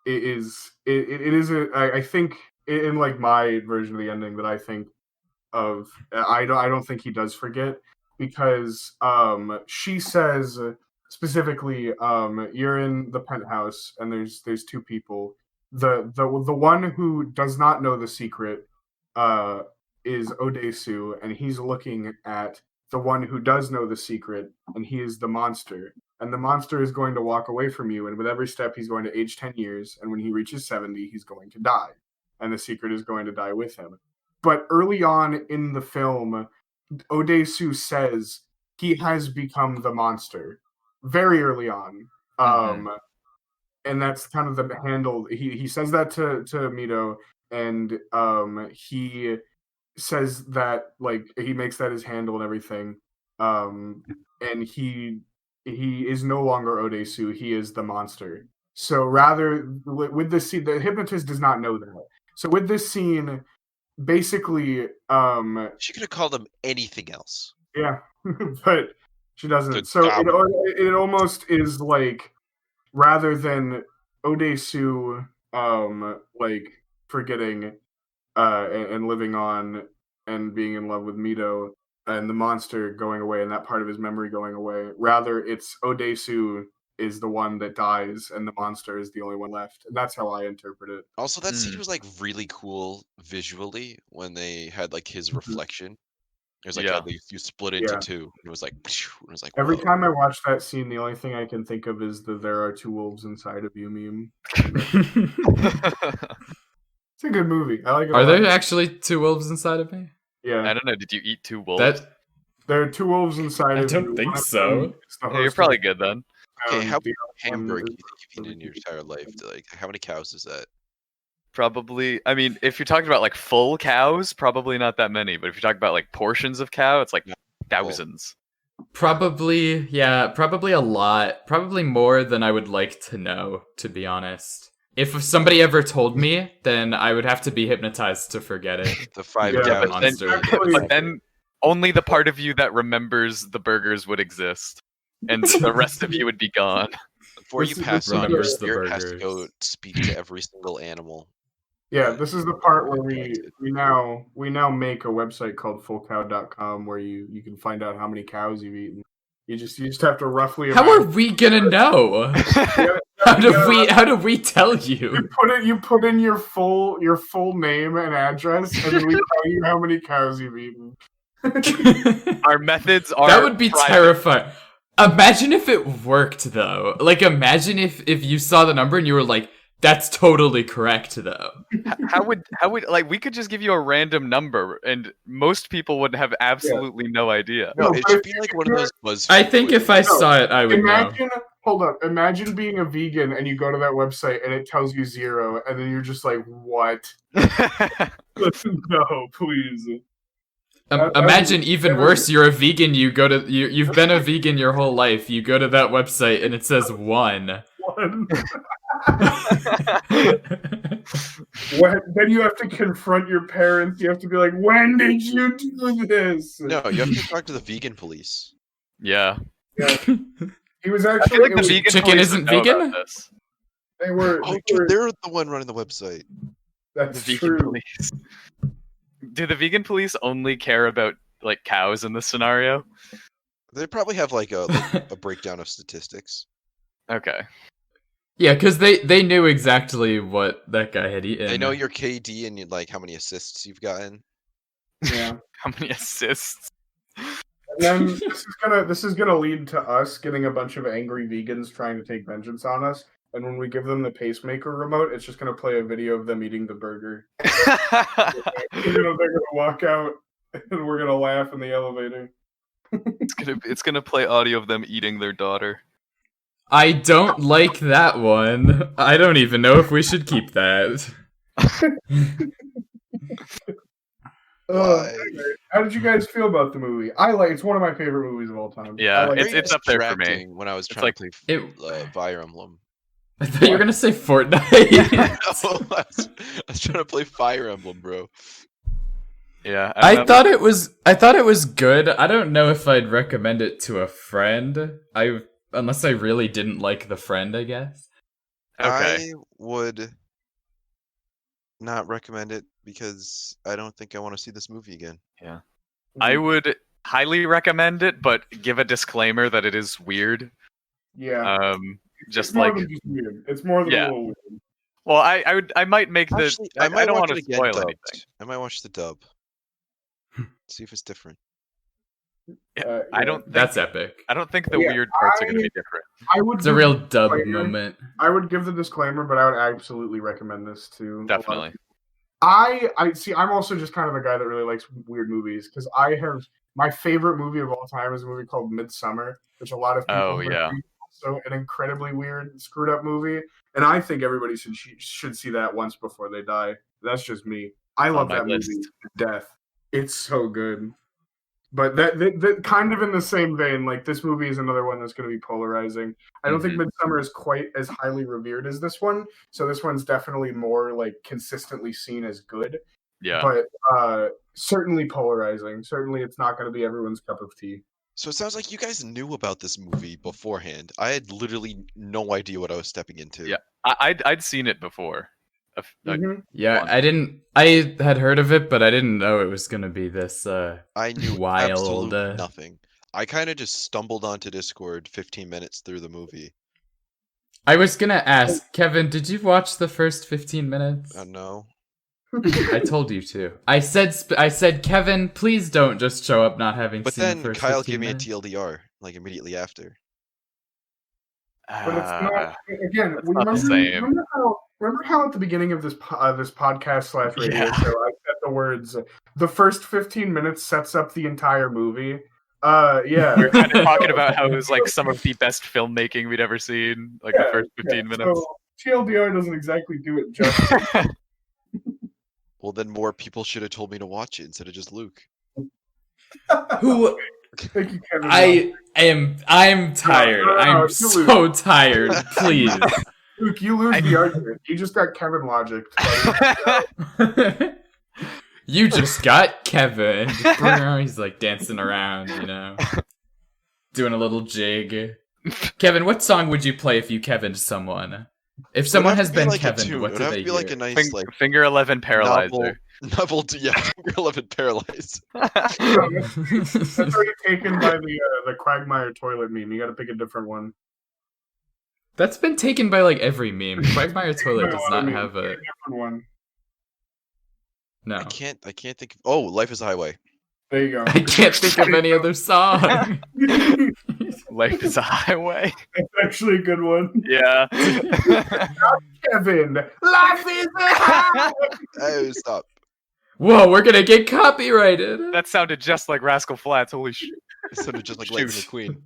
Speaker 5: It is I think in like my version of the ending that I think of, I don't think he does forget, because she says specifically, you're in the penthouse and there's two people. The one who does not know the secret is Odesu, and he's looking at the one who does know the secret, and he is the monster. And the monster is going to walk away from you, and with every step he's going to age 10 years, and when he reaches 70, he's going to die. And the secret is going to die with him. But early on in the film, Odesu says he has become the monster. Very early on. And that's kind of the handle. He says that to Mito, and he says that, like, he makes that his handle and everything. And he is no longer Odesu, he is the monster. So rather, with this scene, the hypnotist does not know that. So with this scene, basically,
Speaker 6: She could have called him anything else.
Speaker 5: yeah, but she doesn't.
Speaker 6: Good
Speaker 5: So
Speaker 6: job.
Speaker 5: it almost is like, rather than Odesu, like forgetting, and living on and being in love with Mito, and the monster going away and that part of his memory going away, rather it's Odesu is the one that dies and the monster is the only one left. And that's how I interpret it.
Speaker 6: Also, that scene was like really cool visually when they had like his reflection. It was like how you split it into two. And it was like, it was like
Speaker 5: Every
Speaker 6: whoa.
Speaker 5: time I watch that scene, the only thing I can think of is the "there are two wolves inside of you" meme. It's a good movie. I like it.
Speaker 1: Are there actually two wolves inside of me?
Speaker 5: Yeah.
Speaker 4: I don't know. Did you eat two wolves?
Speaker 5: There are two wolves inside
Speaker 1: I
Speaker 5: of you.
Speaker 1: don't think
Speaker 5: One of
Speaker 1: so.
Speaker 5: them is the
Speaker 4: Yeah, you're
Speaker 5: host
Speaker 4: probably
Speaker 5: of
Speaker 4: good then.
Speaker 6: Okay, how
Speaker 5: the
Speaker 6: many
Speaker 5: other one
Speaker 6: hamburger do
Speaker 5: is
Speaker 6: you think you've eaten in your entire life? Like, how many cows is that?
Speaker 4: Probably. I mean, if you're talking about like full cows, probably not that many. But if you're talking about like portions of cow, it's like thousands.
Speaker 1: Probably a lot. Probably more than I would like to know, to be honest. if somebody ever told me, then I would have to be hypnotized to forget it.
Speaker 6: The 5
Speaker 5: Yeah,
Speaker 6: cows.
Speaker 4: but then,
Speaker 5: Actually-
Speaker 4: but then only the part of you that remembers the burgers would exist, and the rest of you would be gone.
Speaker 6: Before you
Speaker 5: This is-
Speaker 6: pass
Speaker 5: this is
Speaker 6: on, your
Speaker 1: the
Speaker 6: spirit has to
Speaker 1: burgers.
Speaker 6: go speak to every single animal.
Speaker 5: Yeah, this is the part where we now make a website called fullcow.com where you can find out how many cows you've eaten. You just have to roughly.
Speaker 1: How are we gonna know? How do we tell you?
Speaker 5: You put in your full name and address, and then we tell you how many cows you've eaten.
Speaker 4: Our methods are
Speaker 1: That would be
Speaker 4: private.
Speaker 1: terrifying. Imagine if it worked though. Like imagine if you saw the number and you were like, that's totally correct though.
Speaker 4: How would like we could just give you a random number and most people would have absolutely no idea.
Speaker 6: No,
Speaker 5: No,
Speaker 6: it
Speaker 5: but
Speaker 6: should
Speaker 5: if-
Speaker 6: be like one of those BuzzFeed.
Speaker 1: I think if I
Speaker 5: No,
Speaker 1: saw it, I would know.
Speaker 5: Imagine, hold up. Imagine being a vegan and you go to that website and it tells you 0, and then you're just like, what? No, please.
Speaker 1: Imagine even worse. You're a vegan. You've been a vegan your whole life. You go to that website and it says 1.
Speaker 5: One. Then you have to confront your parents. You have to be like, when did you do this?
Speaker 6: No, you have to talk to the vegan police.
Speaker 4: Yeah.
Speaker 5: He was
Speaker 4: I
Speaker 5: actually.
Speaker 4: feel like
Speaker 5: it
Speaker 4: the
Speaker 5: was-
Speaker 4: vegan
Speaker 1: Chicken
Speaker 4: police
Speaker 1: isn't
Speaker 4: would know
Speaker 1: vegan?
Speaker 4: about this.
Speaker 5: They were.
Speaker 6: Oh,
Speaker 5: they were-
Speaker 6: they're the one running the website.
Speaker 5: that's
Speaker 4: The
Speaker 5: true.
Speaker 4: vegan police. Do the vegan police only care about like cows in this scenario?
Speaker 6: They probably have like a breakdown of statistics.
Speaker 4: Okay.
Speaker 1: Yeah, because they knew exactly what that guy had eaten.
Speaker 6: They know your KD and like how many assists you've gotten.
Speaker 5: Yeah.
Speaker 4: How many assists?
Speaker 5: And then this is gonna lead to us getting a bunch of angry vegans trying to take vengeance on us. And when we give them the pacemaker remote, it's just gonna play a video of them eating the burger. They're gonna walk out, and we're gonna laugh in the elevator.
Speaker 4: It's gonna play audio of them eating their daughter.
Speaker 1: I don't like that one. I don't even know if we should keep that.
Speaker 6: Why?
Speaker 5: How did you guys feel about the movie? It's one of my favorite movies of all time.
Speaker 4: Yeah,
Speaker 5: I like
Speaker 4: it's-
Speaker 5: it.
Speaker 4: up there for me.
Speaker 6: Distracting when I was
Speaker 4: It's
Speaker 6: trying
Speaker 4: like-
Speaker 6: to
Speaker 1: It,
Speaker 6: play Fire Emblem.
Speaker 1: I thought you were gonna say Fortnite.
Speaker 6: I was trying to play Fire Emblem, bro.
Speaker 4: Yeah.
Speaker 1: I thought it was good. I don't know if I'd recommend it to a friend. Unless I really didn't like the friend, I guess.
Speaker 4: Okay.
Speaker 6: I would not recommend it because I don't think I want to see this movie again.
Speaker 4: I would highly recommend it, but give a disclaimer that it is weird.
Speaker 5: Yeah.
Speaker 4: Just
Speaker 5: it's more
Speaker 4: like,
Speaker 5: than just weird. It's more than
Speaker 4: Yeah.
Speaker 5: a little weird.
Speaker 4: well, I might make the.
Speaker 6: Actually,
Speaker 4: I
Speaker 6: might
Speaker 4: don't
Speaker 6: watch
Speaker 4: want to
Speaker 6: it again
Speaker 4: spoil
Speaker 6: dubbed.
Speaker 4: anything.
Speaker 6: I might watch the dub. See if it's different.
Speaker 4: I don't. Think,
Speaker 1: That's epic.
Speaker 4: I don't think the
Speaker 5: Yeah,
Speaker 4: weird parts are going to be different.
Speaker 5: I would.
Speaker 1: It's a
Speaker 5: give
Speaker 1: real
Speaker 5: the
Speaker 1: dub
Speaker 5: disclaimer.
Speaker 1: moment.
Speaker 5: I would give the disclaimer, but I would absolutely recommend this to a lot of
Speaker 4: Definitely.
Speaker 5: people. I see. I'm also just kind of a guy that really likes weird movies because I have my favorite movie of all time is a movie called Midsummer, which a lot of people
Speaker 4: Oh, yeah.
Speaker 5: think is also an incredibly weird, screwed up movie, and I think everybody should see that once before they die. That's just me. I love
Speaker 4: my
Speaker 5: that
Speaker 4: list.
Speaker 5: movie to death. It's so good. But that kind of in the same vein, like this movie is another one that's going to be polarizing. I don't think Midsummer is quite as highly revered as this one, so this one's definitely more like consistently seen as good.
Speaker 4: Yeah.
Speaker 5: But certainly polarizing. Certainly, it's not going to be everyone's cup of tea.
Speaker 6: So it sounds like you guys knew about this movie beforehand. I had literally no idea what I was stepping into.
Speaker 4: Yeah. I'd seen it before.
Speaker 5: Mhm.
Speaker 1: Yeah,
Speaker 4: One.
Speaker 1: I had heard of it, but I didn't know it was gonna be this.
Speaker 6: I knew
Speaker 1: Wild,
Speaker 6: absolutely nothing. I kind of just stumbled onto Discord 15 minutes through the movie.
Speaker 1: I was gonna ask Kevin, did you watch the first 15 minutes?
Speaker 6: No.
Speaker 1: I told you to. I said, Kevin, please don't just show up not having
Speaker 6: But
Speaker 1: seen the
Speaker 6: then
Speaker 1: first
Speaker 6: Kyle
Speaker 1: 15
Speaker 6: gave me a
Speaker 1: minutes.
Speaker 6: TLDR, like immediately after.
Speaker 5: But it's not. Again,
Speaker 4: that's not the same.
Speaker 5: remember how at the beginning of this podcast / radio
Speaker 4: Yeah.
Speaker 5: show I said the words, the first 15 minutes sets up the entire movie. Yeah.
Speaker 4: We were kind of talking about how it was like some of the best filmmaking we'd ever seen, like the first 15 minutes.
Speaker 5: So TLDR doesn't exactly do it justice.
Speaker 6: Well, then more people should have told me to watch it instead of just Luke.
Speaker 1: Who
Speaker 5: Thank you, Kevin.
Speaker 1: I'm tired.
Speaker 5: no,
Speaker 1: I'm
Speaker 5: you
Speaker 1: so tired. Please.
Speaker 5: Luke, you lose the argument. You just got Kevin logic.
Speaker 1: You just got Kevin. He's like dancing around, you know, doing a little jig. Kevin, what song would you play if you Kevined someone? If someone has been Kevin, what do they hear?
Speaker 6: Like a nice,
Speaker 4: Finger 11 Paralyzer.
Speaker 6: Novel, yeah, Finger 11 Paralyzed.
Speaker 5: That's already taken by the Quagmire toilet meme. You gotta pick a different one.
Speaker 1: That's been taken by like every meme. Quagmire Toilet does not have a
Speaker 5: different one.
Speaker 1: No.
Speaker 6: I can't think of... Oh, Life is a Highway.
Speaker 5: There you go.
Speaker 1: I can't think of any other song.
Speaker 4: Life is a Highway.
Speaker 5: That's actually a good one.
Speaker 4: Yeah.
Speaker 5: Kevin, life is a highway.
Speaker 6: Oh, stop.
Speaker 1: Whoa, we're gonna get copyrighted.
Speaker 4: That sounded just like Rascal Flatts. Holy shit.
Speaker 6: It sounded just like Lightning McQueen.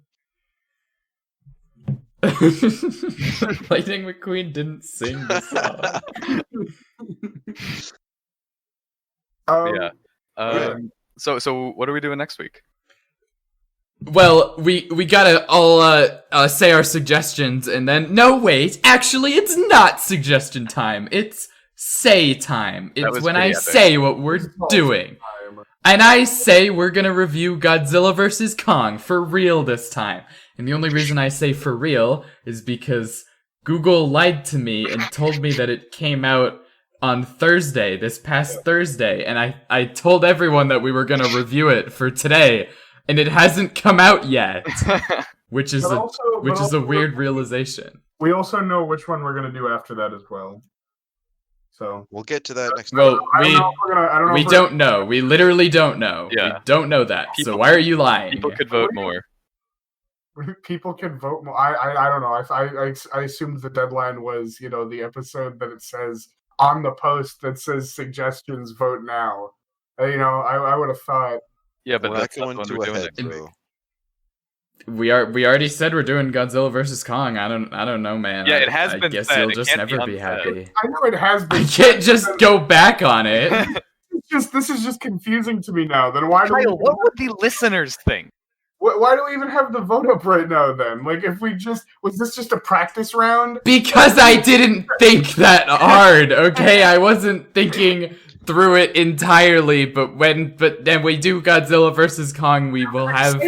Speaker 1: Lightning McQueen didn't sing the song.
Speaker 4: Yeah. So what are we doing next week?
Speaker 1: Well, we gotta all say our suggestions, and then no, wait, actually, it's not suggestion time. It's say time. It's when I say what we're doing, and I say we're gonna review Godzilla vs. Kong for real this time. And the only reason I say for real is because Google lied to me and told me that it came out on Thursday, this past Thursday, and I told everyone that we were gonna review it for today, and it hasn't come out yet, which is a weird realization.
Speaker 5: We also know which one we're gonna do after that as well. So
Speaker 6: we'll get to that next.
Speaker 1: Well,
Speaker 5: we
Speaker 1: don't know. We literally don't know.
Speaker 4: Yeah.
Speaker 1: We don't know that. So why are you lying?
Speaker 4: People could vote more.
Speaker 5: People can vote more. I don't know. I assumed the deadline was, you know, the episode that it says on the post that says suggestions, vote now. You know, I would have thought.
Speaker 4: Yeah, but
Speaker 6: Well,
Speaker 4: that's not
Speaker 6: going
Speaker 4: what
Speaker 6: to
Speaker 4: we're
Speaker 6: a
Speaker 4: doing
Speaker 6: head,
Speaker 4: next week.
Speaker 6: bro.
Speaker 1: We already said we're doing Godzilla vs. Kong. I don't know, man.
Speaker 4: Yeah, it has
Speaker 1: I
Speaker 4: been
Speaker 1: guess
Speaker 4: said.
Speaker 1: you'll
Speaker 4: It
Speaker 1: just
Speaker 4: can't be
Speaker 1: never be
Speaker 4: unsaid.
Speaker 1: happy.
Speaker 5: I know it has been.
Speaker 1: I can't just go back on it.
Speaker 5: This is just confusing to me now. Then why do we?
Speaker 4: Kyle, what would the listeners think?
Speaker 5: Why do we even have the vote up right now? Then, like, if we just was this just a practice round?
Speaker 1: Because I didn't think that hard, okay? I wasn't thinking through it entirely, but then we do Godzilla vs. Kong, we will have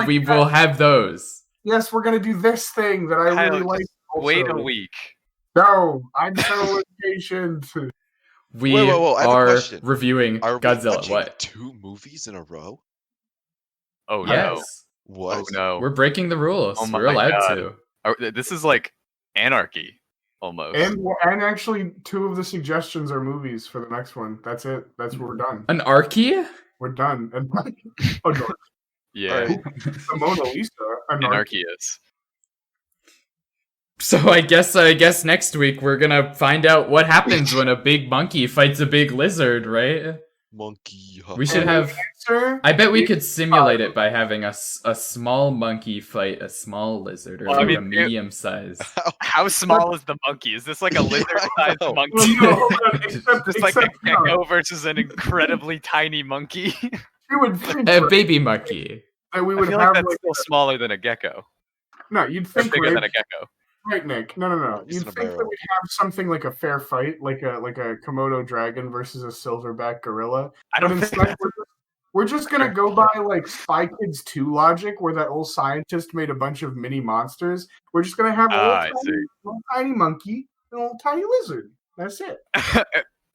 Speaker 1: we will have those.
Speaker 5: Yes, we're gonna do this thing that I
Speaker 4: Kyle,
Speaker 5: really like.
Speaker 4: just wait a week.
Speaker 5: No, I'm so impatient.
Speaker 1: We
Speaker 6: Whoa, I have a
Speaker 1: are
Speaker 6: question.
Speaker 1: reviewing
Speaker 6: Are we
Speaker 1: Godzilla.
Speaker 6: watching
Speaker 1: What?
Speaker 6: 2 movies in a row?
Speaker 4: Oh no.
Speaker 1: Yes.
Speaker 6: What?
Speaker 4: Oh no.
Speaker 1: We're breaking the rules.
Speaker 4: Oh my
Speaker 1: We're allowed
Speaker 4: God.
Speaker 1: to.
Speaker 4: This is like anarchy, almost.
Speaker 5: And actually, 2 of the suggestions are movies for the next one. That's it. That's where we're done.
Speaker 1: An Archie?
Speaker 5: We're done. And oh no,
Speaker 4: Yeah,
Speaker 5: the Mona Lisa.
Speaker 4: anarchy is.
Speaker 1: So I guess next week we're gonna find out what happens when a big monkey fights a big lizard, right?
Speaker 6: Monkey.
Speaker 1: We should have.
Speaker 5: Answer?
Speaker 1: I bet we could simulate it by having a small monkey fight a small lizard, or
Speaker 4: Well, I
Speaker 1: like
Speaker 4: mean,
Speaker 1: a medium size.
Speaker 4: How small is the monkey? Is this like a lizard-sized
Speaker 6: know.
Speaker 4: monkey?
Speaker 5: Well, no, hold on, except,
Speaker 4: Just like a
Speaker 5: except no.
Speaker 4: gecko versus an incredibly tiny monkey?
Speaker 5: You would think
Speaker 1: A baby monkey.
Speaker 5: that we
Speaker 4: I
Speaker 5: would
Speaker 4: feel
Speaker 5: have
Speaker 4: like that's
Speaker 5: like
Speaker 4: still smaller than a gecko.
Speaker 5: no. You'd
Speaker 4: Or
Speaker 5: think
Speaker 4: bigger
Speaker 5: right,
Speaker 4: than a gecko.
Speaker 5: right, Nick. No.
Speaker 6: It's
Speaker 5: You'd
Speaker 6: in a
Speaker 5: think that
Speaker 6: barrel.
Speaker 5: we'd have something like a fair fight, like a Komodo dragon versus a silverback gorilla.
Speaker 4: I
Speaker 5: But
Speaker 4: don't think
Speaker 5: instead,
Speaker 4: that's...
Speaker 5: we're just gonna go by like Spy Kids 2 logic, where that old scientist made a bunch of mini monsters. We're just gonna have a
Speaker 4: I see.
Speaker 5: little tiny monkey and a little tiny lizard. That's it.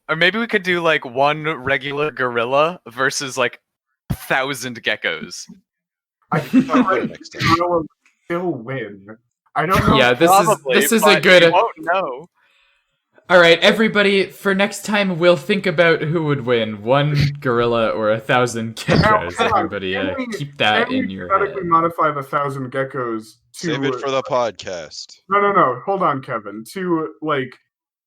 Speaker 4: Or maybe we could do like one regular gorilla versus like 1,000 geckos.
Speaker 5: I think the
Speaker 6: Wait, next time.
Speaker 5: gorilla would still win. I don't know.
Speaker 1: Yeah, this
Speaker 4: Probably,
Speaker 1: is a
Speaker 4: but
Speaker 1: good.
Speaker 4: we won't know.
Speaker 1: All right, everybody. For next time, we'll think about who would win: one gorilla or 1,000 geckos.
Speaker 5: Hold on,
Speaker 1: Everybody,
Speaker 5: can we-
Speaker 1: keep that
Speaker 5: Can we
Speaker 1: in your
Speaker 5: genetically
Speaker 1: head.
Speaker 5: modify the 1,000 geckos to
Speaker 6: Save it for the podcast.
Speaker 5: No. Hold on, Kevin. To like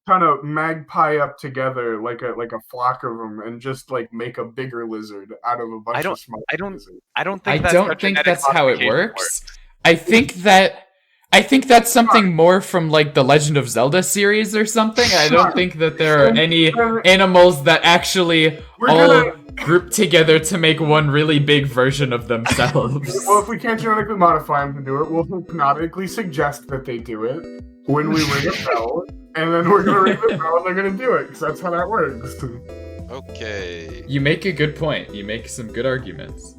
Speaker 5: kind of magpie up together like a flock of them and just like make a bigger lizard out of a bunch of small lizards.
Speaker 4: I don't
Speaker 1: I
Speaker 4: think that's
Speaker 1: don't
Speaker 4: how
Speaker 1: think
Speaker 4: genetic
Speaker 1: that's how it
Speaker 4: modification
Speaker 1: works. I think that's something more from like the Legend of Zelda series or something. I don't think that there are any animals that actually
Speaker 5: We're
Speaker 1: all
Speaker 5: gonna
Speaker 1: grouped together to make one really big version of themselves.
Speaker 5: Well, if we can't genetically modify them to do it, we'll hypnotically suggest that they do it when we ring a bell, and then we're gonna ring the bell and they're gonna do it, because that's how that works.
Speaker 6: Okay.
Speaker 1: You make a good point. You make some good arguments.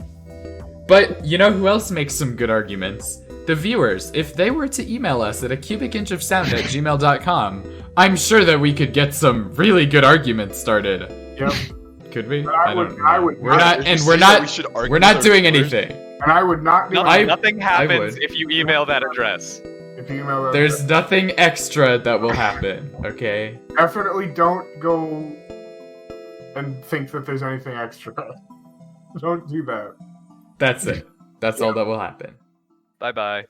Speaker 1: But you know who else makes some good arguments? The viewers. If they were to email us at acubicinchofsound@gmail.com, I'm sure that we could get some really good arguments started.
Speaker 5: Yep.
Speaker 1: Could we?
Speaker 5: I would
Speaker 1: We're not,
Speaker 6: Did
Speaker 1: and
Speaker 6: you
Speaker 1: we're
Speaker 6: say that
Speaker 1: not.
Speaker 6: we should argue
Speaker 1: We're not
Speaker 6: with
Speaker 1: doing
Speaker 6: our viewers?
Speaker 1: anything.
Speaker 5: And I would not do
Speaker 4: Nothing
Speaker 1: I
Speaker 4: happens
Speaker 1: would.
Speaker 4: if you email that address.
Speaker 5: if you email us.
Speaker 1: There's nothing extra that will happen. Okay.
Speaker 5: Definitely don't go and think that there's anything extra. Don't do that.
Speaker 1: That's it. That's all that will happen.
Speaker 4: Bye bye.